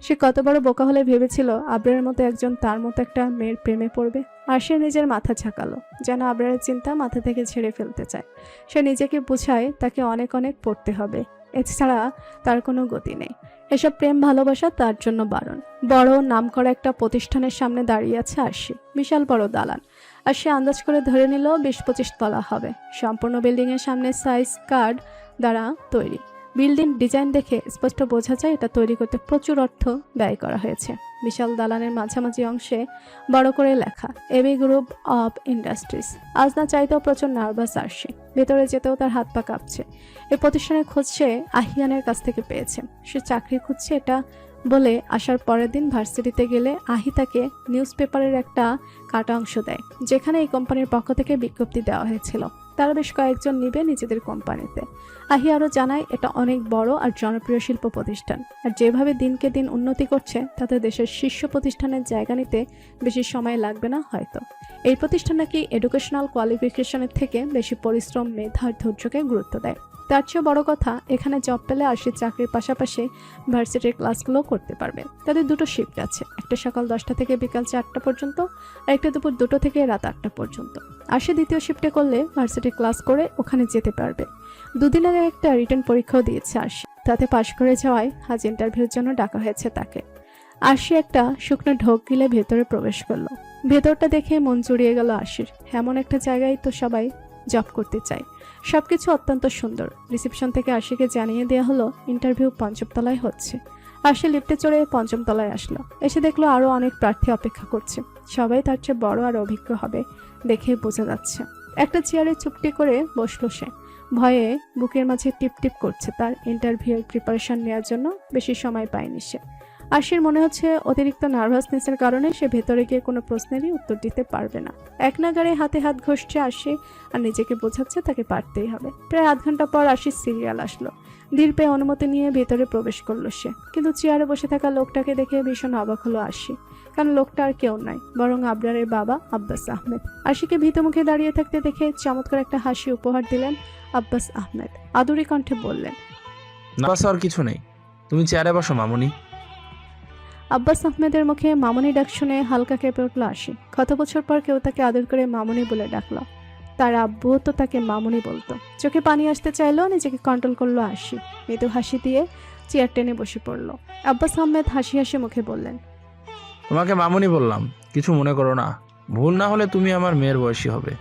সে কত বড় বোকা হলে ভেবেছিল আবরারের মতো একজন তার মতো একটা মেয়ের প্রেমে পড়বে। আর সে নিজের মাথা ঝাঁকালো, যেন আবরারের চিন্তা মাথা থেকে ঝেড়ে ফেলতে চায়। সে নিজেকে বোঝায় তাকে অনেক অনেক পড়তে হবে, এছাড়া তার কোনো গতি নেই। এসব প্রেম ভালোবাসা তার জন্য বারণ। বড় নামকরা একটা প্রতিষ্ঠানের সামনে দাঁড়িয়ে আছে আরশি। বিশাল বড় দালান, আর সে আন্দাজ করে ধরে নিল 20-25 তলা হবে। সম্পূর্ণ বিল্ডিং এর সামনে সাইজ কার্ড দ্বারা তৈরি। বিল্ডিং ডিজাইন দেখে স্পষ্ট বোঝা যায় এটা তৈরি করতে প্রচুর অর্থ ব্যয় করা হয়েছে। বিশাল দালানের মাঝামাঝি অংশে বড় করে লেখা এবি গ্রুপ অফ ইন্ডাস্ট্রিজ। আজ না চাইতেও প্রচুর নার্ভাস আরশি। ভেতরে যেতেও তার হাত পা কাঁপছে। এই প্রতিষ্ঠানের খোঁজ সে আহিয়ানের কাছ থেকে পেয়েছে। সে চাকরি খুঁজছে এটা বলে আসার পরের দিন ভার্সিটিতে গেলে আহি তাকে নিউজ পেপারের একটা কাটা অংশ দেয়, যেখানে এই কোম্পানির পক্ষ থেকে বিজ্ঞপ্তি দেওয়া হয়েছিল তারা বেশ কয়েকজন নিবে নিজেদের কোম্পানিতে। আহি আরও জানায় এটা অনেক বড় আর জনপ্রিয় শিল্প প্রতিষ্ঠান, আর যেভাবে দিনকে দিন উন্নতি করছে তাতে দেশের শীর্ষ প্রতিষ্ঠানের জায়গা নিতে বেশি সময় লাগবে না হয়তো। এই প্রতিষ্ঠান নাকি এডুকেশনাল কোয়ালিফিকেশনের থেকে বেশি পরিশ্রম, মেধা আর ধৈর্যকে গুরুত্ব দেয়। তার চেয়ে বড় কথা, এখানে জব পেলে আরশি চাকরির পাশাপাশি ভার্সিটির ক্লাসগুলো করতে পারবে। তাদের দুটো শিফট আছে, একটা সকাল 10টা থেকে বিকাল 4টা পর্যন্ত, আর একটা দুপুর 2টো থেকে রাত 8টা পর্যন্ত। আরশি দ্বিতীয় শিফটে করলে ভার্সিটির ক্লাস করে ওখানে যেতে পারবে। 2 দিন আগে একটা রিটেন পরীক্ষাও দিয়েছে আরশি, তাতে পাশ করে যাওয়ায় আজ ইন্টারভিউর জন্য ডাকা হয়েছে তাকে। আরশি একটা শুকনো ঢোক গিলে ভেতরে প্রবেশ করলো। ভেতরটা দেখে মন জুড়িয়ে গেল আরশির। এমন একটা জায়গায় তো সবাই জব করতে চায়। সবকিছু অত্যন্ত সুন্দর। রিসেপশন থেকে আরশিকে জানিয়ে দেওয়া হলো ইন্টারভিউ 5ম তলায় হচ্ছে। আরশি লিফটে চড়ে 5ম তলায় আসলো। এসে দেখলো আরো অনেক প্রার্থী অপেক্ষা করছে। সবাই তার চেয়ে বড় আর অভিজ্ঞ হবে দেখে বোঝা যাচ্ছে। একটা চেয়ারে চুপটি করে বসলো সে। ভয়ে বুকের মাঝে টিপ টিপ করছে। তার ইন্টারভিউর প্রিপারেশন নেওয়ার জন্য বেশি সময় পায়নি সে। আরশির মনে হচ্ছে অতিরিক্ত নার্ভাসনেসের কারণে সে ভেতরে গিয়ে কোনো প্রশ্নেরই উত্তর দিতে পারবে না। এক নাগাড়ে হাতে হাত ঘষছে আরশি, আর নিজেকে বোঝাচ্ছে তাকে পারতেই হবে। প্রায় আধ ঘন্টা পর আরশির সিরিয়াল আসলো। ধীর পেয়ে অনুমতি নিয়ে ভেতরে প্রবেশ করলো সে। কিন্তু চেয়ারে বসে থাকা লোকটাকে দেখে ভীষণ অবাক হলো আরশি, কারণ লোকটা আর কেউ নয়, বরং আবরারের বাবা আব্বাস আহমেদ। আরশিকে ভীত মুখে দাঁড়িয়ে থাকতে দেখে চমৎকার একটা হাসি উপহার দিলেন আব্বাস আহমেদ। আদুরি কণ্ঠে বললেন, না আর কিছু নেই, তুমি চেয়ারে বসো মামুনি। আব্বাস আহমেদের মুখে মামুনি ডাক শুনে হালকা কেঁপে উঠল আরশি। কত বছর পর কেউ তাকে আদর করে মামুনি বলে ডাকলো। তার আব্বুও তো তাকে মামুনি বলতো। চোখে পানি আসতে চাইলেও নিজেকে কন্ট্রোল করলো আরশি। মৃদু হাসি দিয়ে চেয়ার টেনে বসে পড়লো। আব্বাস আহমেদ হাসি হাসি মুখে বললেন, তোমাকে মামুনি বললাম, কিছু মনে করো না। ভুল না হলে তুমি আমার মেয়ের বয়সী হবে।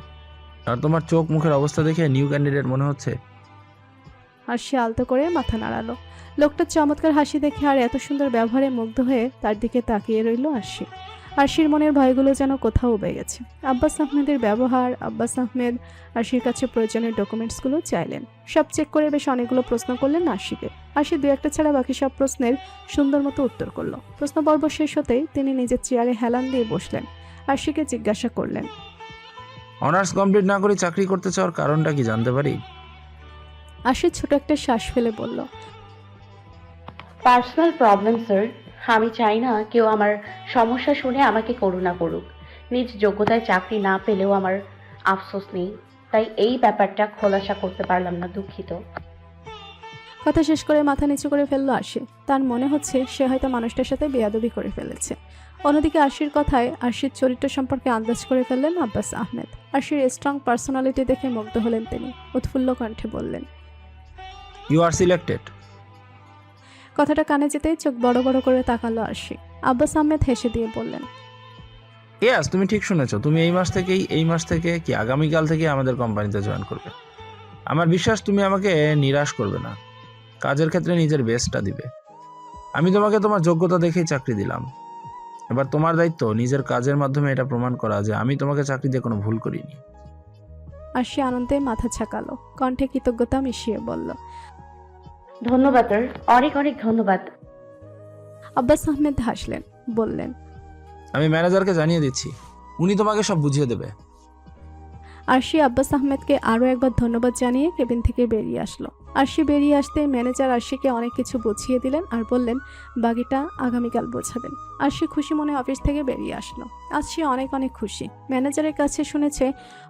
আর তোমার চোখ মুখের অবস্থা দেখে নিউ ক্যান্ডিডেট মনে হচ্ছে। আরশি আলতো করে মাথা নাড়ালো। লোকটার চমৎকার হাসি দেখে আর এত সুন্দর ব্যবহারে মুগ্ধ হয়ে তার দিকে তাকিয়ে রইল আরশি। আরশির মনের ভয়গুলো যেন কোথাও উবে গেছে। আব্বাস আহমেদের ব্যবহার। আব্বাস আহমেদ আরশির কাছে প্রয়োজনীয় ডকুমেন্টসগুলো চাইলেন। সব চেক করে বেশ অনেকগুলো প্রশ্ন করলেন আরশিকে। আরশি 2-1টা ছাড়া বাকি সব প্রশ্নের সুন্দর মতো উত্তর করলো। প্রশ্ন পর্ব শেষ হতেই তিনি নিজের চেয়ারে হেলান দিয়ে বসলেন। আরশিকে জিজ্ঞাসা করলেন, অনার্স কমপ্লিট না করে চাকরি করতে চাওয়ার কারণটা কি জানতে পারি? আরশি ছোট একটা শ্বাস ফেলে বলল, পার্সোনাল প্রবলেম স্যার। আমি চাই না কেউ আমার সমস্যা শুনে আমাকে করুণা করুক। নিজ যোগ্যতায় চাকরি না পেলেও আমার আফসোস নেই। তাই এই ব্যাপারটা খোলাসা করতে পারলাম না, দুঃখিত। কথা শেষ করে মাথা নিচু করে ফেললো আরশি। তার মনে হচ্ছে সে হয়তো মানুষটার সাথে বেয়াদবি করে ফেলেছে। অন্যদিকে আরশির কথায় আরশির চরিত্র সম্পর্কে আন্দাজ করে ফেললেন আব্বাস আহমেদ। আরশির স্ট্রং পার্সোনালিটি দেখে মুগ্ধ হলেন তিনি। উৎফুল্ল কণ্ঠে বললেন, ইউ আর সিলেক্টেড। কথাটা কানে যেতেই চোখ বড় বড় করে তাকালো আরশি। আব্বাস আহমেদ হেসে দিয়ে বললেন, ইয়াস, তুমি ঠিক শুনেছো। তুমি এই মাস থেকে কি আগামীকাল থেকে আমাদের কোম্পানিতে জয়েন করবে। আমার বিশ্বাস তুমি আমাকে নিরাশ করবে না, কাজের ক্ষেত্রে নিজের বেস্টটা দিবে। আমি তোমাকে তোমার যোগ্যতা দেখেই চাকরি দিলাম। এবার তোমার দায়িত্ব নিজের কাজের মাধ্যমে এটা প্রমাণ করা যে আমি তোমাকে চাকরি দিয়ে কোনো ভুল করিনি। আরশি আনন্দে মাথা ছাকালো, কণ্ঠে কৃতজ্ঞতা মিশিয়ে বলল, ধন্যবাদ স্যার, অনেক অনেক ধন্যবাদ। আব্বাস আহমেদ হাসলেন, বললেন, আমি ম্যানেজারকে জানিয়ে দিচ্ছি, উনি তোমাকে সব বুঝিয়ে দেবে। আরশি আব্বাস আহমেদকে আরও একবার ধন্যবাদ জানিয়ে কেবিন থেকে বেরিয়ে আসলো। আরশি বেরিয়ে আসতে ম্যানেজার আরশিকে অনেক কিছু বুঝিয়ে দিলেন আর বললেন বাকিটা আগামীকাল বোঝাবেন। আরশি খুশি মনে অফিস থেকে বেরিয়ে আসলো। আজ সে অনেক অনেক খুশি। ম্যানেজারের কাছে শুনেছে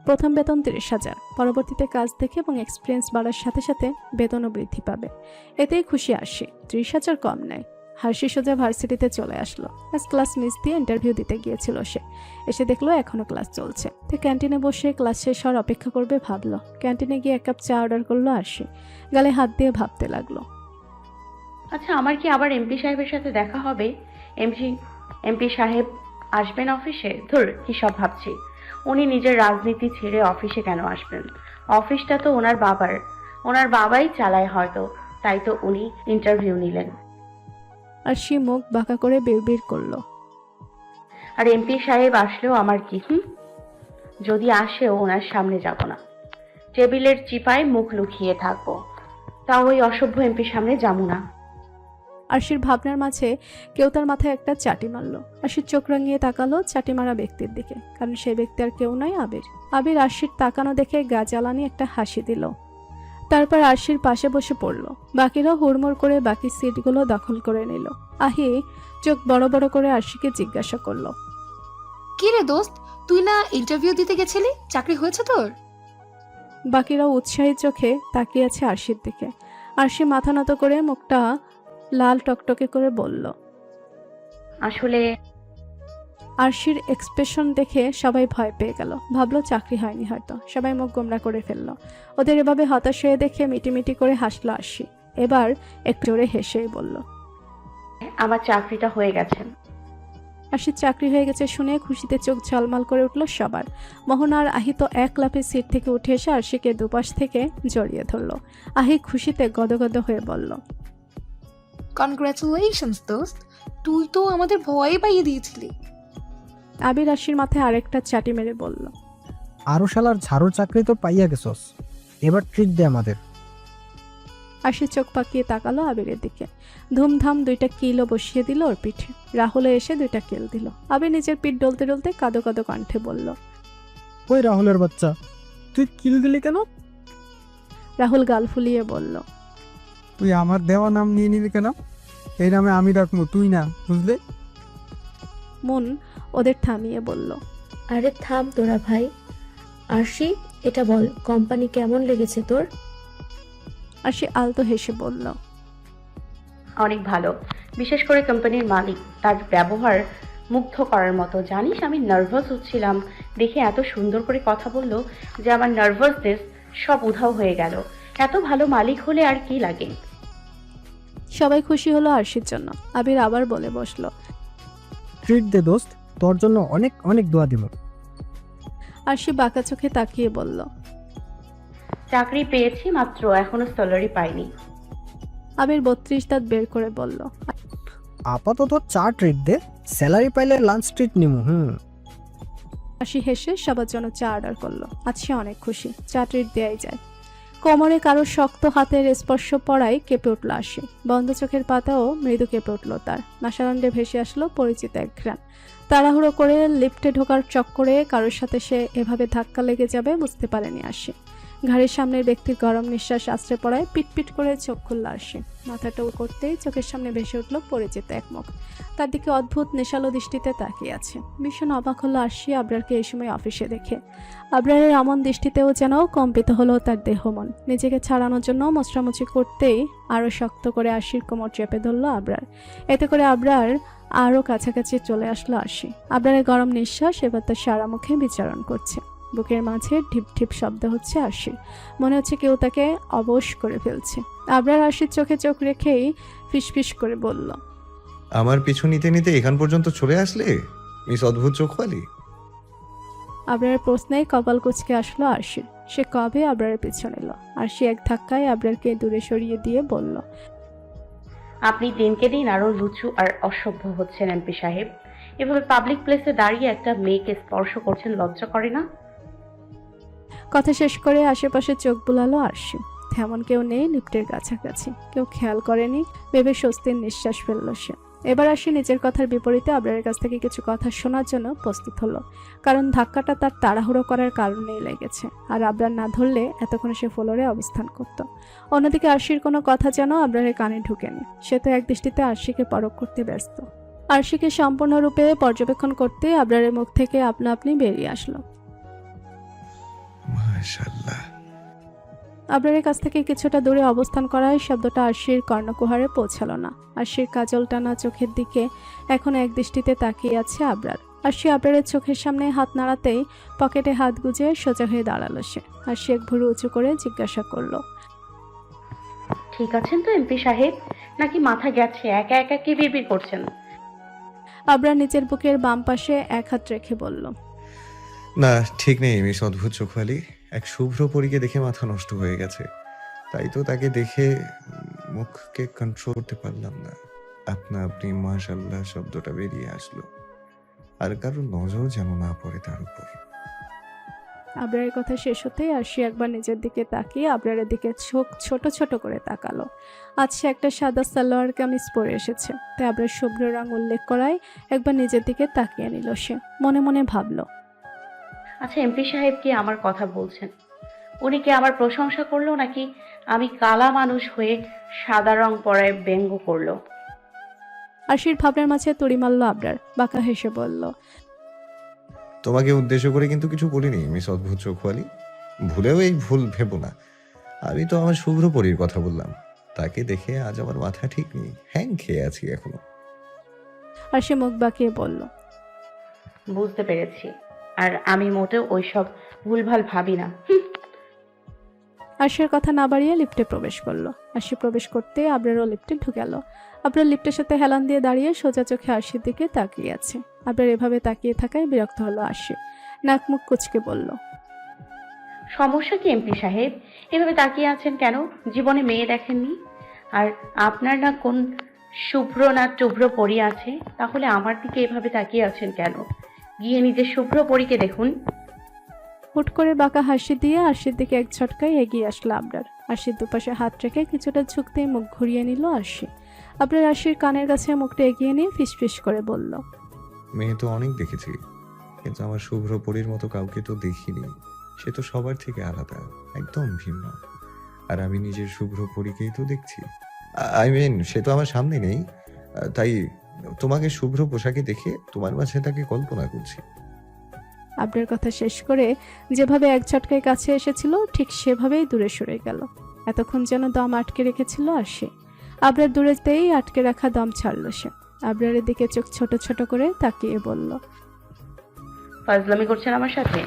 প্রথম বেতন 30,000, পরবর্তীতে কাজ দেখে এবং এক্সপিরিয়েন্স বাড়ার সাথে সাথে বেতনও বৃদ্ধি পাবে। এতেই খুশি আরশি। 30,000 কম নেয়। হার্ষি সোজা ভার্সিটিতে চলে আসলো। আজ ক্লাস মিস দিয়ে ইন্টারভিউ দিতে গিয়েছিল সে। এসে দেখলো এখনো ক্লাস চলছে। তো ক্যান্টিনে বসে ক্লাস শেষ হওয়ার অপেক্ষা করবে ভাবলো। ক্যান্টিনে গিয়ে 1 কাপ চা অর্ডার করলো আরশি। গালে হাত দিয়ে ভাবতে লাগলো, আচ্ছা, আমার কি আবার এমপি সাহেবের সাথে দেখা হবে? এমপি সাহেব আসবেন অফিসে? ধুর, কি সব ভাবছি। উনি নিজের রাজনীতি ছেড়ে অফিসে কেন আসবেন? অফিসটা তো ওনার বাবাই চালায় হয়তো, তাই তো উনি ইন্টারভিউ নিলেন। আরশি মুখ বাঁকা করে বিড়বিড় করলো, আর এমপি সাহেব আসলেও আমার কি? যদি আসেও ওনার সামনে যাব না, টেবিলের চিপায় মুখ লুকিয়ে থাকবো, তাও ওই অসভ্য এমপির সামনে যাবো না। আরশির ভাবনার মাঝে কেউ তার মাথায় একটা চাটি মারলো। আরশির চোখ রাঙিয়ে তাকালো চাটি মারা ব্যক্তির দিকে, কারণ সেই ব্যক্তি আর কেউ নয়, আবির। আবির আরশির তাকানো দেখে গা জ্বালানি একটা হাসি দিল। তারপর আরশির পাশে বসে পড়লো। বাকিরা হুড়মুড় করে বাকি সিটগুলো দখল করে নিল। আহি চোখ বড় বড় করে আরশিকে জিজ্ঞাসা করলো, কি রে দোস্ত, তুই না ইন্টারভিউ দিতে গেছিলি? চাকরি হয়েছে তোর? বাকিরা উৎসাহী চোখে তাকিয়ে আছে আরশির দিকে। আরশি মাথা নত করে মুখটা লাল টকটকে করে বলল, আসলে আরশির এক্সপ্রেশন দেখে সবাই ভয় পেয়ে গেল। ভাবলো চাকরি হয়নি হয়তো। সবাই মুখ গোমরা করে ফেললো। ওদের এভাবে হতাশ হয়ে দেখে মিটিমিটি করে হাসলো আরশি। এবার একটু জোরে হেসেই বলল, আমার চাকরিটা হয়ে গেছে। আরশির চাকরি হয়ে গেছে শুনে খুশিতে চোখ ঝলমল করে উঠল সবার। মোহনা আর আহি তো এক লাফে সিট থেকে উঠে এসে আরশিকে দুপাশ থেকে জড়িয়ে ধরলো। আহি খুশিতে গদগদ হয়ে বলল, কনগ্রাচুলেশনস দোস্ত, তুই তো আমাদের ভয় পাইয়ে দিয়েছিলি। আবির আরশির মাথায় আরেকটা চাটি মেরে বলল, আরো শালার ঝাড়ুর চাকরি তো পাইয়া গেছস, এবার ট্রিট দে আমাদের। আরশি চোখ পাকিয়ে তাকালো আবিরের দিকে। ধুমধাম 2টা কিলো বসিয়ে দিল ওর পিঠে। রাহুলে এসে 2টা কিল দিল। আবির নিজের পিঠ ডলতে ডলতে কাঁদো কাঁদো কণ্ঠে বলল, ওই রাহুলের বাচ্চা, তুই কিল দিলি কেন? রাহুল গাল ফুলিয়ে বলল, তুই আমার দেওয়া নাম নিয়ে নিলি কেন? এই নামে আমি রাখবো, তুই না, বুঝলে? মন ওদের থামিয়ে বলল, আরে থাম তোরা ভাই। আরশি, এটা বল, কোম্পানি কেমন লেগেছে তোর? আরশি আলতো হেসে বলল, অনেক ভালো, বিশেষ করে কোম্পানির মালিক, তার ব্যবহার মুগ্ধ করার মতো। জানিস, আমি নার্ভাস হচ্ছিলাম দেখে এত সুন্দর করে কথা বললো যে আমার নার্ভাসনেস সব উধাও হয়ে গেল। এত ভালো মালিক হলে আর কি লাগে। সবাই খুশি হলো আরশির জন্য। আবির আবার বলে বসলো, ট্রিট দে দোস্ত, তোর জন্য অনেক অনেক দোয়া দিব। আরশি বাঁকা চোখে তাকিয়ে বলল, চাকরি পেয়েছি মাত্র, এখনো স্যালারি পাইনি। আবির 32 দাঁত বের করে বলল, আপাতত চা ট্রিট দে, স্যালারি পাইলে লাঞ্চ ট্রিট নিমু। আরশি হেসে সবার জন্য চা অর্ডার করলো। আজ সে অনেক খুশি, চা ট্রিট দেয়াই যায়। কোমরে কারো শক্ত হাতের স্পর্শ পড়ায় কেঁপে উঠল আরশি। বন্ধ চোখের পাতাও মৃদু কেঁপে উঠল তার। নাসারণ্ডে ভেসে আসলো পরিচিত এক ঘ্রাণ। তাড়াহুড়ো করে লিফটে ঢোকার চক্করে কারোর সাথে সে এভাবে ধাক্কা লেগে যাবে বুঝতে পারেনি আরশি। ঘাড়ের সামনের ব্যক্তির গরম নিঃশ্বাস আশ্রে পড়ায় পিটপিট করে চোখ খুলল আরশি। মাথাটা করতেই চোখের সামনে ভেসে উঠল পরিচিত এক মুখ। তার দিকে অদ্ভুত নেশালো দৃষ্টিতে তাকিয়ে আছে। ভীষণ অবাক হলো আরশি আবরারকে এই সময় অফিসে দেখে। আবরারের এমন দৃষ্টিতেও যেন কম্পিত হলো তার দেহ মন। নিজেকে ছাড়ানোর জন্য মোছরামুছি করতেই আরও শক্ত করে আরশির কোমর চেপে ধরল আবরার। এতে করে আবরার আরও কাছাকাছি চলে আসলো আরশি। আবরারের গরম নিঃশ্বাস এবার তার সারা মুখে বিচরণ করছে। বুকের মাঝে ঢিপ ঢিপ শব্দ হচ্ছে আরশির। মনে হচ্ছে কেউ তাকে অবশ করে ফেলছে। আবরার আরশির চোখে চোখ রেখেই ফিসফিস করে বলল, আমার পিছু নিতে নিতে এখান পর্যন্ত চলে আসলে মিস অদ্ভুত চোখওয়ালি। আবরারের প্রশ্নেই কপাল কুঁচকে আসলো আরশির। সে কবে আবরারের পিছু নিল। আরশি এক ধাক্কায় আবরারকে দূরে সরিয়ে দিয়ে বলল, আপনি দিনকে দিন আরো রুচু আর অসভ্য হচ্ছেন এমপি সাহেব। এভাবে পাবলিক প্লেসে দাঁড়িয়ে একটা মেয়েকে স্পর্শ করছেন, লজ্জা করে না? কথা শেষ করে আশেপাশে চোখ বুলালো আরশি। তেমন কেউ নেই লিফটের কাছাকাছি, কেউ খেয়াল করেনি ভেবে স্বস্তির নিঃশ্বাস ফেলল সে। এবার আরশি নিজের কথার বিপরীতে আবরারের কাছ থেকে কিছু কথা শোনার জন্য প্রস্তুত হলো, কারণ ধাক্কাটা তার তাড়াহুড়ো করার কারণেই লেগেছে। আর আবরার না ধরলে এতক্ষণে সে ফ্লোরে অবস্থান করত। অন্যদিকে আরশির কোনো কথা যেন আবরারের কানে ঢুকেনি। সে তো এক দৃষ্টিতে আরশিকে পরখ করতে ব্যস্ত। আরশিকে সম্পূর্ণরূপে পর্যবেক্ষণ করতে আবরারের মুখ থেকে আপনা আপনি বেরিয়ে আসলো, মাশাআল্লাহ। আবরারের কাছ থেকে কিছুটা দূরে অবস্থান করায় শব্দটা আরশির কর্ণকুহারে পৌঁছালো না। আরশির কাজল টানা চোখের দিকে এখন এক দৃষ্টিতে তাকিয়ে আছে আবরার। আরশি আবরারের চোখের সামনে হাত নাড়াতেই পকেটে হাত গুজে সোজা হয়ে দাঁড়ালো সে। আরশি এক ভুরু উঁচু করে জিজ্ঞাসা করলো, ঠিক আছেন তো এমপি সাহেব, নাকি মাথা গেছে? একা একা কি বিড়বিড় করছেন? আবরার নিচের বুকের বাম পাশে এক হাত রেখে বলল, না, ঠিক নেই মিস অদ্ভুত চোখওয়ালি। এক শুভ্র পরীকে দেখে মাথা নষ্ট হয়ে গেছে, তাই তো তাকে দেখে মুখকে কন্ট্রোল করতে পারলাম না। আপনি মাশাআল্লাহ শব্দটা বেরিয়ে আসলো, আর কারো নজর যেন না পড়ে তার উপর। আবরারের কথা শেষ হতেই আরশি একবার নিজের দিকে তাকিয়ে আবরারের দিকে চোখ ছোট ছোট করে তাকালো। আজ সে একটা সাদা সালোয়ার কামিজ পরে এসেছে, তাই আবরার শুভ্র রং উল্লেখ করায় একবার নিজের দিকে তাকিয়ে নিল সে। মনে মনে ভাবল, আচ্ছা এমপি সাহেব কি আমার কথা বলছেন? উনি কি আমার প্রশংসা করলো, নাকি আমি কালা মানুষ হয়ে সাদা রং পরায় ব্যঙ্গ করলো? আরশির ভাবনার মাঝে তড়ি মারল আবরার। বাঁকা হেসে বলল, তোমাকে উদ্দেশ্য করে কিন্তু কিছু বলিনি মিস অদ্ভুত চোখওয়ালি, ভুলেও এই ভুল ভেবো না। আমি তো আমার শুভ্র পরীর কথা বললাম, তাকে দেখে আজ আমার মাথা ঠিক নেই, হ্যাং খেয়ে আছি এখনো। আরশি মুখ বাঁকিয়ে বলল, বুঝতে পেরেছি, আর আমি মোটেও ওইসব ভুলভাল ভাবি না। আরশির কথা না বাড়িয়ে লিফটে প্রবেশ করলো। আরশি প্রবেশ করতে আবরারও লিফটে ঢুকে গেল। আবরার লিফটের সাথে হেলান দিয়ে দাঁড়িয়ে সোজা চোখে আরশির দিকে তাকিয়ে আছে। আবরার এভাবে তাকিয়ে থাকায় বিরক্ত হলো আরশি। নাক মুখ কুচকে বলল, সমস্যা কি এমপি সাহেব? এভাবে তাকিয়ে আছেন কেন? জীবনে মেয়ে দেখেননি? আর আপনার না কোন শুভ্র না টুভ্র পরী আছে, তাহলে আমার দিকে এভাবে তাকিয়ে আছেন কেন? গিয়ে নিজের শুভ্র পরীকে দেখুন। হুট করে বাঁকা হাসি দিয়ে আরশির দিকে এক ঝটকায় এগিয়ে আসলো আবরার। আরশির দুপাশে হাত রেখে কিছুটা ঝুঁকতেই মুখ ঘুরিয়ে নিল আরশি। আবরার আরশির কানের কাছে মুখটা এগিয়ে নিয়ে ফিসফিস করে বলল, মেয়ে তো অনেক দেখেছি, কিন্তু আমার শুভ্র পরীর মতো কাউকে তো দেখিনি। সে তো সবার থেকে আলাদা, একদম ভিন্ন। আর আমি নিজের শুভ্র পরীকেই তো দেখছি। সে তো আমার সামনে নেই, তাই তোমাকে শুভ্র পোশাকে দেখে তোমার মাঝে তাকে কল্পনা করছি। আবরার কথা শেষ করে যেভাবে এক ঝটকায় কাছে এসেছিল ঠিক সেভাবেই দূরে সরে গেল। এতক্ষণ যেন দম আটকে রেখেছিল আরশি। আবরার দূরেতেই আটকে রাখা দম ছাড়ল সে। আবরারের দিকে চোখ ছোট ছোট করে তাকিয়ে বলল, ফাজলামি করছেন আমার সাথে?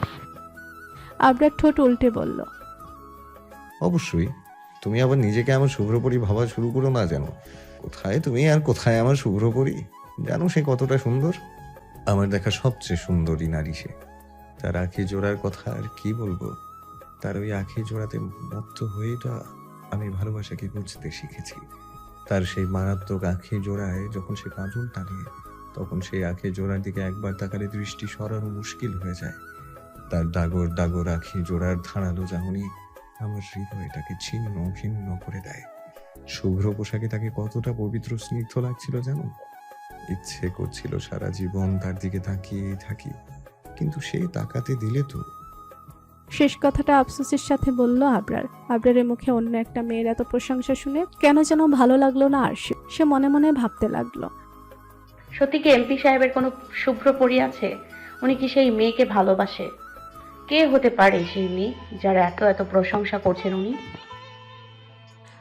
আবরার ঠোঁট উল্টে বলল, অবশ্যই। তুমি আবার নিজেকে আমার শুভ্রপরী ভাবা শুরু করো না যেন। কোথায় তুমি আর কোথায় আমার শুভ্রপরী? জানো সে কতটা সুন্দর? আমার দেখা সবচেয়ে সুন্দরী নারী সে। তার আখি জোড়ার কথা আর কি বলবো। তার ওই আখি জোড়াতে মত্ত হয়ে তো আমি ভালোবাসাকে বুঝতে শিখেছি। তার সেই মারাত্মক আখি জোড়ায় যখন সে কাজল টানে, তখন সেই আখি জোড়ার দিকে একবার তাকালে দৃষ্টি সরানো মুশকিল হয়ে যায়। তার দাগর দাগর আখি জোড়ার ধারালো চাহনি আমার হৃদয়টাকে ছিন্ন ভিন্ন করে দেয়। শুভ্র পোশাকে তাকে কতটা পবিত্র স্নিগ্ধ লাগছিল জানো? ইচ্ছে করছিল সারা জীবন তার দিকে তাকিয়েই থাকি, কিন্তু সে তাকাতে দিলে তো। শেষ কথাটা আফসোসের সাথে বলল আবরার। আবরারের মুখে অন্য একটা মেয়ের এত প্রশংসা শুনে কেন যেন ভালো লাগলো না আরশি। সে মনে মনে ভাবতে লাগলো, সত্যি কি এমপি সাহেবের কোনো শুভ্র পরী আছে? উনি কি সেই মেয়েকে ভালোবাসে? কে হতে পারে সেই মেয়ে যার এত এত প্রশংসা করছেন উনি?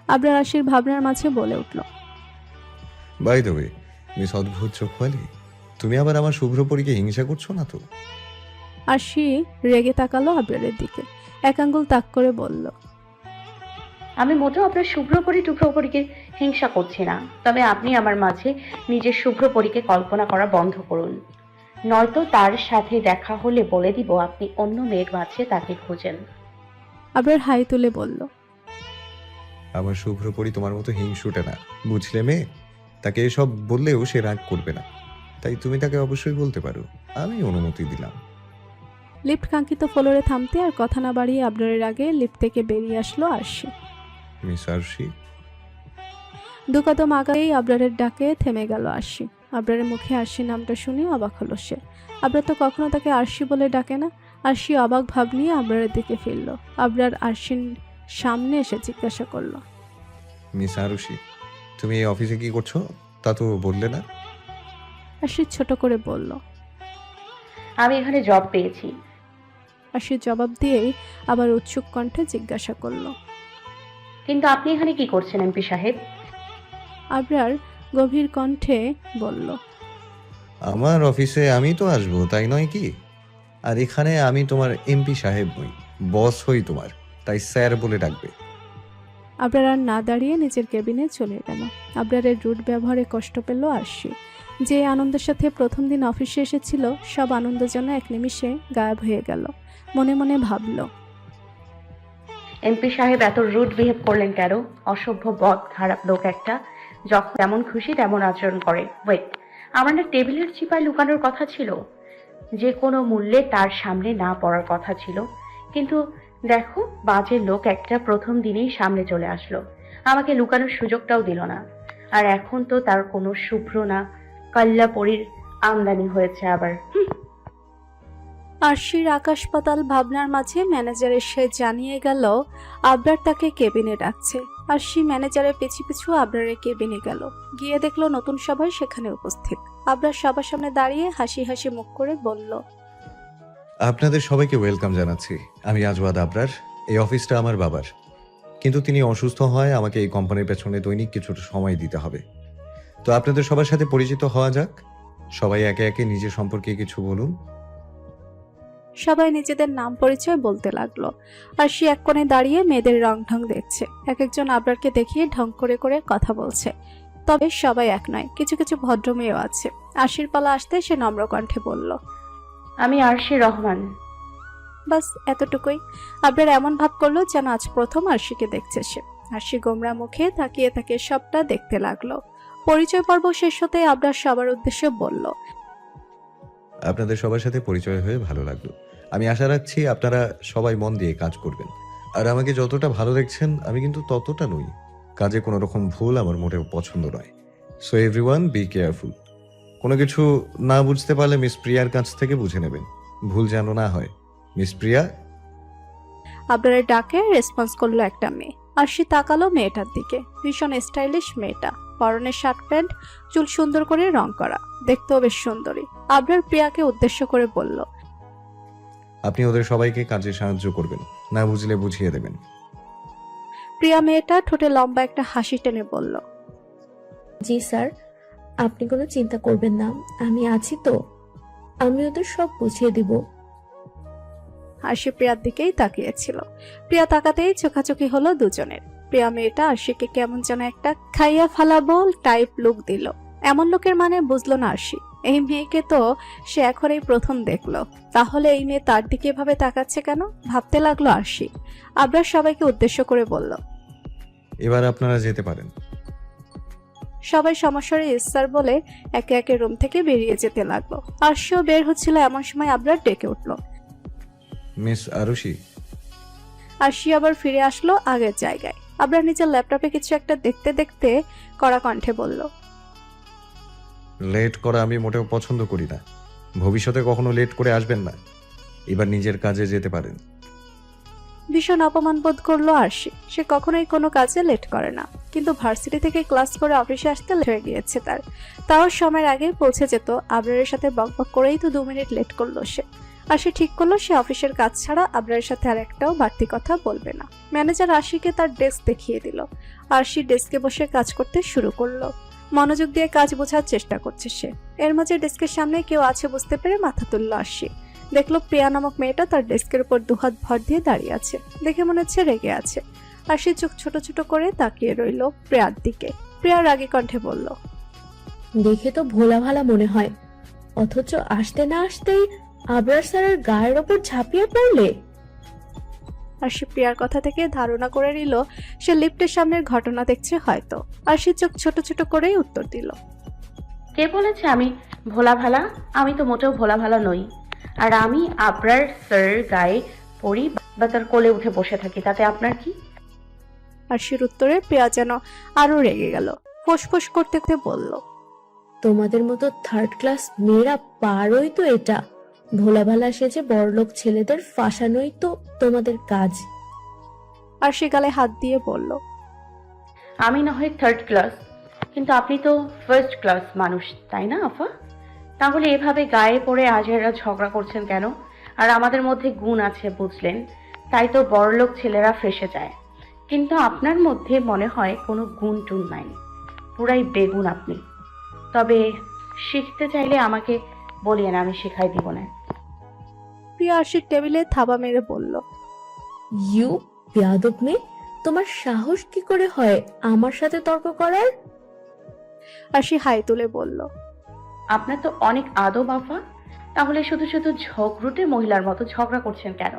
আবরার আরশির ভাবনার মাঝে বলে উঠল, বাই দ্য ওয়ে, মিস অদ্ভুত চোখওয়ালি, তুমি আবার আমার শুভ্রপরীকে হিংসা করছো না তো? আরশি রেগে তাকালো আবরারের দিকে, এক আঙ্গুল তাক করে বলল, আমি মোটেও আপনার শুভ্রপরী টুভ্রপরীকে হিংসা করছি না, তবে আপনি আমার মাঝে নিজের শুভ্রপরীকে কল্পনা করা বন্ধ করুন, নয়তো তার সাথে দেখা হলে বলে দিব আপনি অন্য মেয়ের মাঝে তাকে খুঁজেন। আবরার হাই তুলে বলল, আমার শুভ্রপরী তোমার মতো হিংসুটে না, বুঝলে মেয়ে? তাকে এসব বললেও সে রাগ করবে না, তাই তুমি তাকে অবশ্যই বলতে পারো, আমি অনুমতি দিলাম। লিফট কাঙ্ক্ষিত ফ্লোরে থামতে আর কথা না বাড়িয়ে আবরারের আগে লিফট থেকে বেরিয়ে আসলো আরশি। মিস আরশি। দু কদম আগাতেই আবরারের ডাকে থেমে গেল আরশি। আবরারের মুখে আরশি নামটা শুনে অবাক হলো সে। আবরার তো কখনো তাকে আরশি বলে ডাকে না। আরশি অবাক ভাব নিয়ে আবরারের দিকে ফিরল। আবরার আরশির সামনে এসে জিজ্ঞাসা করলো, মিস আরশি, তুমি এই অফিসে কি করছো তা তো বললে না? আরশি ছোট করে বলল। আমি এখানে জব পেয়েছি। আরশি জবাব দিয়েই আবার উৎসুক কণ্ঠে জিজ্ঞাসা করলো, কিন্তু আপনি এখানে কি করছেন এমপি সাহেব? আবরার গভীর কণ্ঠে বলল, আমার অফিসে আমি তো আসবো, তাই নয় কি? আর এখানে আমি তোমার এমপি সাহেব নই, বস হই তোমার, তাই স্যার বলে ডাকবে। আবরার আর না দাঁড়িয়ে নিজের কেবিনে চলে গেল। আবরারের রুট ব্যবহারে কষ্ট পেল আরশি। যে আনন্দের সাথে প্রথম দিন অফিসে এসেছিল, সব আনন্দ যেন এক নিমিষে গায়েব হয়ে গেল। মনে মনে ভাবল, এমপি সাহেব এত রুড বিহেভ করলেন কেন? অসভ্য বদ খারাপ লোক একটা, যখন যেমন খুশি তেমন আচরণ করে। ওয়েট, আমার না টেবিলের চিপায় লুকানোর কথা ছিল, যে কোনো মূল্যে তার সামনে না পড়ার কথা ছিল, কিন্তু দেখো বাজে লোক একটা প্রথম দিনেই সামনে চলে আসলো, আমাকে লুকানোর সুযোগটাও দিল না। আর এখন তো তার কোনো শুভ্র না কল্যাপরীর আমদানি হয়েছে আবার। আরশির আকাশ পাতাল ভাবনার মাঝে ম্যানেজার এসে জানিয়ে গেল আবরার তাকে কেবিনে ডাকছে। আরশি ম্যানেজারের পিছু পিছু আবরারের কেবিনে গেল। গিয়ে দেখলো নতুন সবাই সেখানে উপস্থিত। আবরার সবার সামনে দাঁড়িয়ে হাসি হাসি মুখ করে বলল, আপনাদের সবাইকে ওয়েলকাম জানাচ্ছি। আমি আজওয়াদ আবরার। এই অফিসটা আমার বাবার, কিন্তু তিনি অসুস্থ হয় আমাকে এই কোম্পানির পেছনে দৈনিক কিছুটা সময় দিতে হবে। তো আপনাদের সবার সাথে পরিচিত হওয়া যাক। সবাই একে একে নিজের সম্পর্কে কিছু বলুন। সবাই নিজেদের নাম পরিচয় বলতে লাগলো। আরশি এক কোণে দাঁড়িয়ে মেয়েদের রং ঢং দেখছে। এক একজন আবরারকে দেখিয়ে ঢং করে করে কথা বলছে। তবে সবাই এক নয়, কিছু কিছু ভদ্র মেয়েও আছে। আরশির পালা আসতে সে নম্র কণ্ঠে বলল, আমি আরশি রহমান। বাস এতটুকুই। আবরার এমন ভাব করলো যেন আজ প্রথম আরশিকে দেখছে সে। আরশি গোমরা মুখে তাকিয়ে তাকে সবটা দেখতে লাগলো। পরিচয় পর্ব শেষ হতে আবরার সবার উদ্দেশ্যে বলল, আপনাদের সবার সাথে পরিচয় হয়ে ভালো লাগলো। আমি আশা রাখছি আপনারা সবাই মন দিয়ে কাজ করবেন। আর আমাকে যতটা ভালো দেখছেন আমি কিন্তু ততটা নই। কাজে কোনো রকম ভুল আমার মোটেও পছন্দ নয়। So everyone be careful. কোনো কিছু না বুঝতে পারলে মিস প্রিয়ার কাছ থেকে বুঝে নেবেন, ভুল যেন না হয়। মিস প্রিয়া। আবরারের ডাকে রেসপন্স করলো একটা মেয়ে। আরশি তাকালো মেয়েটার দিকে। ভীষণ স্টাইলিশ মেয়েটা, পরনে শার্ট প্যান্ট, চুল সুন্দর করে রং করা, দেখতেও বেশ সুন্দরী। আবরার প্রিয়াকে উদ্দেশ্য করে বলল, আপনি ওদের সবাইকে কাজে সাহায্য করবেন, না বুঝলে বুঝিয়ে দেবেন। প্রিয়া মেয়েটা ঠোঁটে লম্বা একটা হাসি টেনে বলল, জি স্যার, আপনি কোনো চিন্তা করবেন না, আমি আছি তো, আমি ওদের সব বুঝিয়ে দিব। আরশি প্রিয়ার দিকেই তাকিয়েছিল। প্রিয়া তাকাতেই চোখাচোখি হলো দুজনের। প্রিয়া মেয়েটা আরশিকে কেমন যেন একটা খাইয়া ফালাবো টাইপ লুক দিল। এমন লোকের মানে বুঝলো না আরশি। এই মেয়েকে তো সে এখন এই প্রথম দেখলো, তাহলে এই মেয়ে তার দিকে এভাবে তাকাচ্ছে কেন ভাবতে লাগলো আরশি। আবরার সবাইকে উদ্দেশ্য করে বলল, এবার আপনারা যেতে পারেন। সবাই সমস্যার স্যার বলে একে একে রুম থেকে বেরিয়ে যেতে লাগলো। আরশিও বের হচ্ছিল, এমন সময় আবরার ডেকে উঠলো। মিস আরুষি। আরশি আবার ফিরে আসলো আগের জায়গায়। আবরার নিজের ল্যাপটপে কিছু একটা দেখতে দেখতে কড়া কণ্ঠে বলল, লেট করা আমি মোটেও পছন্দ করি না। ভবিষ্যতে কখনো লেট করে আসবেন না। এবার নিজের কাজে যেতে পারেন। ভীষণ অপমান বোধ করলো আরশি। সে কখনোই কোনো কাজে লেট করে না, কিন্তু ভার্সিটি থেকে ক্লাস করে অফিসে আসতে লেট হয়ে গিয়েছে তাও সময়ের আগে পৌঁছে যেত। আবরারের সাথে বকবক করেই তো 2 মিনিট লেট করলো সে। আর সে ঠিক করলো সে অফিসের কাজ ছাড়া আবরারের সাথে আর একটাও বাড়তি কথা বলবে না। ম্যানেজার আরশিকে তার ডেস্ক দেখিয়ে দিল। আরশি ডেস্কে বসে কাজ করতে শুরু করলো। মনোযোগ দিয়ে কাজ বোঝার চেষ্টা করছে সে। এর মাঝে ডেস্কের সামনে কেউ আছে বুঝতে পেরে মাথা তুলল আরশি। দেখলো প্রিয়া নামক মেয়েটা তার ডেস্কের উপর 2 হাত ভর দিয়ে দাঁড়িয়ে আছে। দেখে মনে হচ্ছে রেগে আছে। আরশি চোখ ছোট ছোট করে তাকিয়ে রইল প্রিয়ার দিকে। প্রিয়া রাগী কণ্ঠে বলল, দেখে তো ভোলা ভালা মনে হয়, অথচ আসতে না আসতেই আবরার স্যারের গায়ের ওপর ঝাঁপিয়ে পড়লে। আরশি প্রিয়ার কথা থেকে ধারণা করে নিল সে লিফটের সামনের ঘটনা দেখছে হয়তো। আরশি চোখ ছোট ছোট করেই উত্তর দিল, কে বলেছে আমি ভোলা ভালা? আমি তো মোটেও ভোলা ভালা নই। আর আমি আবরার স্যারের গায়ে পড়ি বা তার কোলে উঠে বসে থাকি, তাতে আপনার কি? আরশির উত্তরে প্রিয়া যেন আরো রেগে গেল। ফোঁস করতে করতে বলল, তোমাদের মতো 3rd ক্লাস মেয়েরা পারোই তো এটা। ভোলা ভালা সেজে বড়লোক ছেলেদের ফাঁসানোই তো তোমাদের কাজ। আরশি গালে হাত দিয়ে বলল, আমি না হয় 3rd ক্লাস, কিন্তু আপনি তো 1st ক্লাস মানুষ, তাই না আফা? তাহলে এভাবে গায়ে পড়ে আজেরা ঝগড়া করছেন কেন? আর আমাদের মধ্যে গুণ আছে বুঝলেন, তাই তো বড়লোক ছেলেরা ফেসে যায়। কিন্তু আপনার মধ্যে মনে হয় কোনো গুণ টুন নাই, পুরাই বেগুন আপনি। তবে শিখতে চাইলে আমাকে বলিয়েন, আমি শেখাই দিব না। প্রিয়া আরশির টেবিলে থাবা মেরে বলল, ইউ বেয়াদব মেয়ে, তোমার সাহস কি করে হয় আমার সাথে তর্ক করার? আরশি হাই তুলে বলল, আপনার তো অনেক আদব আফা, তাহলে শুধু শুধু ঝগড়ুটে মহিলার মতো ঝগড়া করছেন কেন?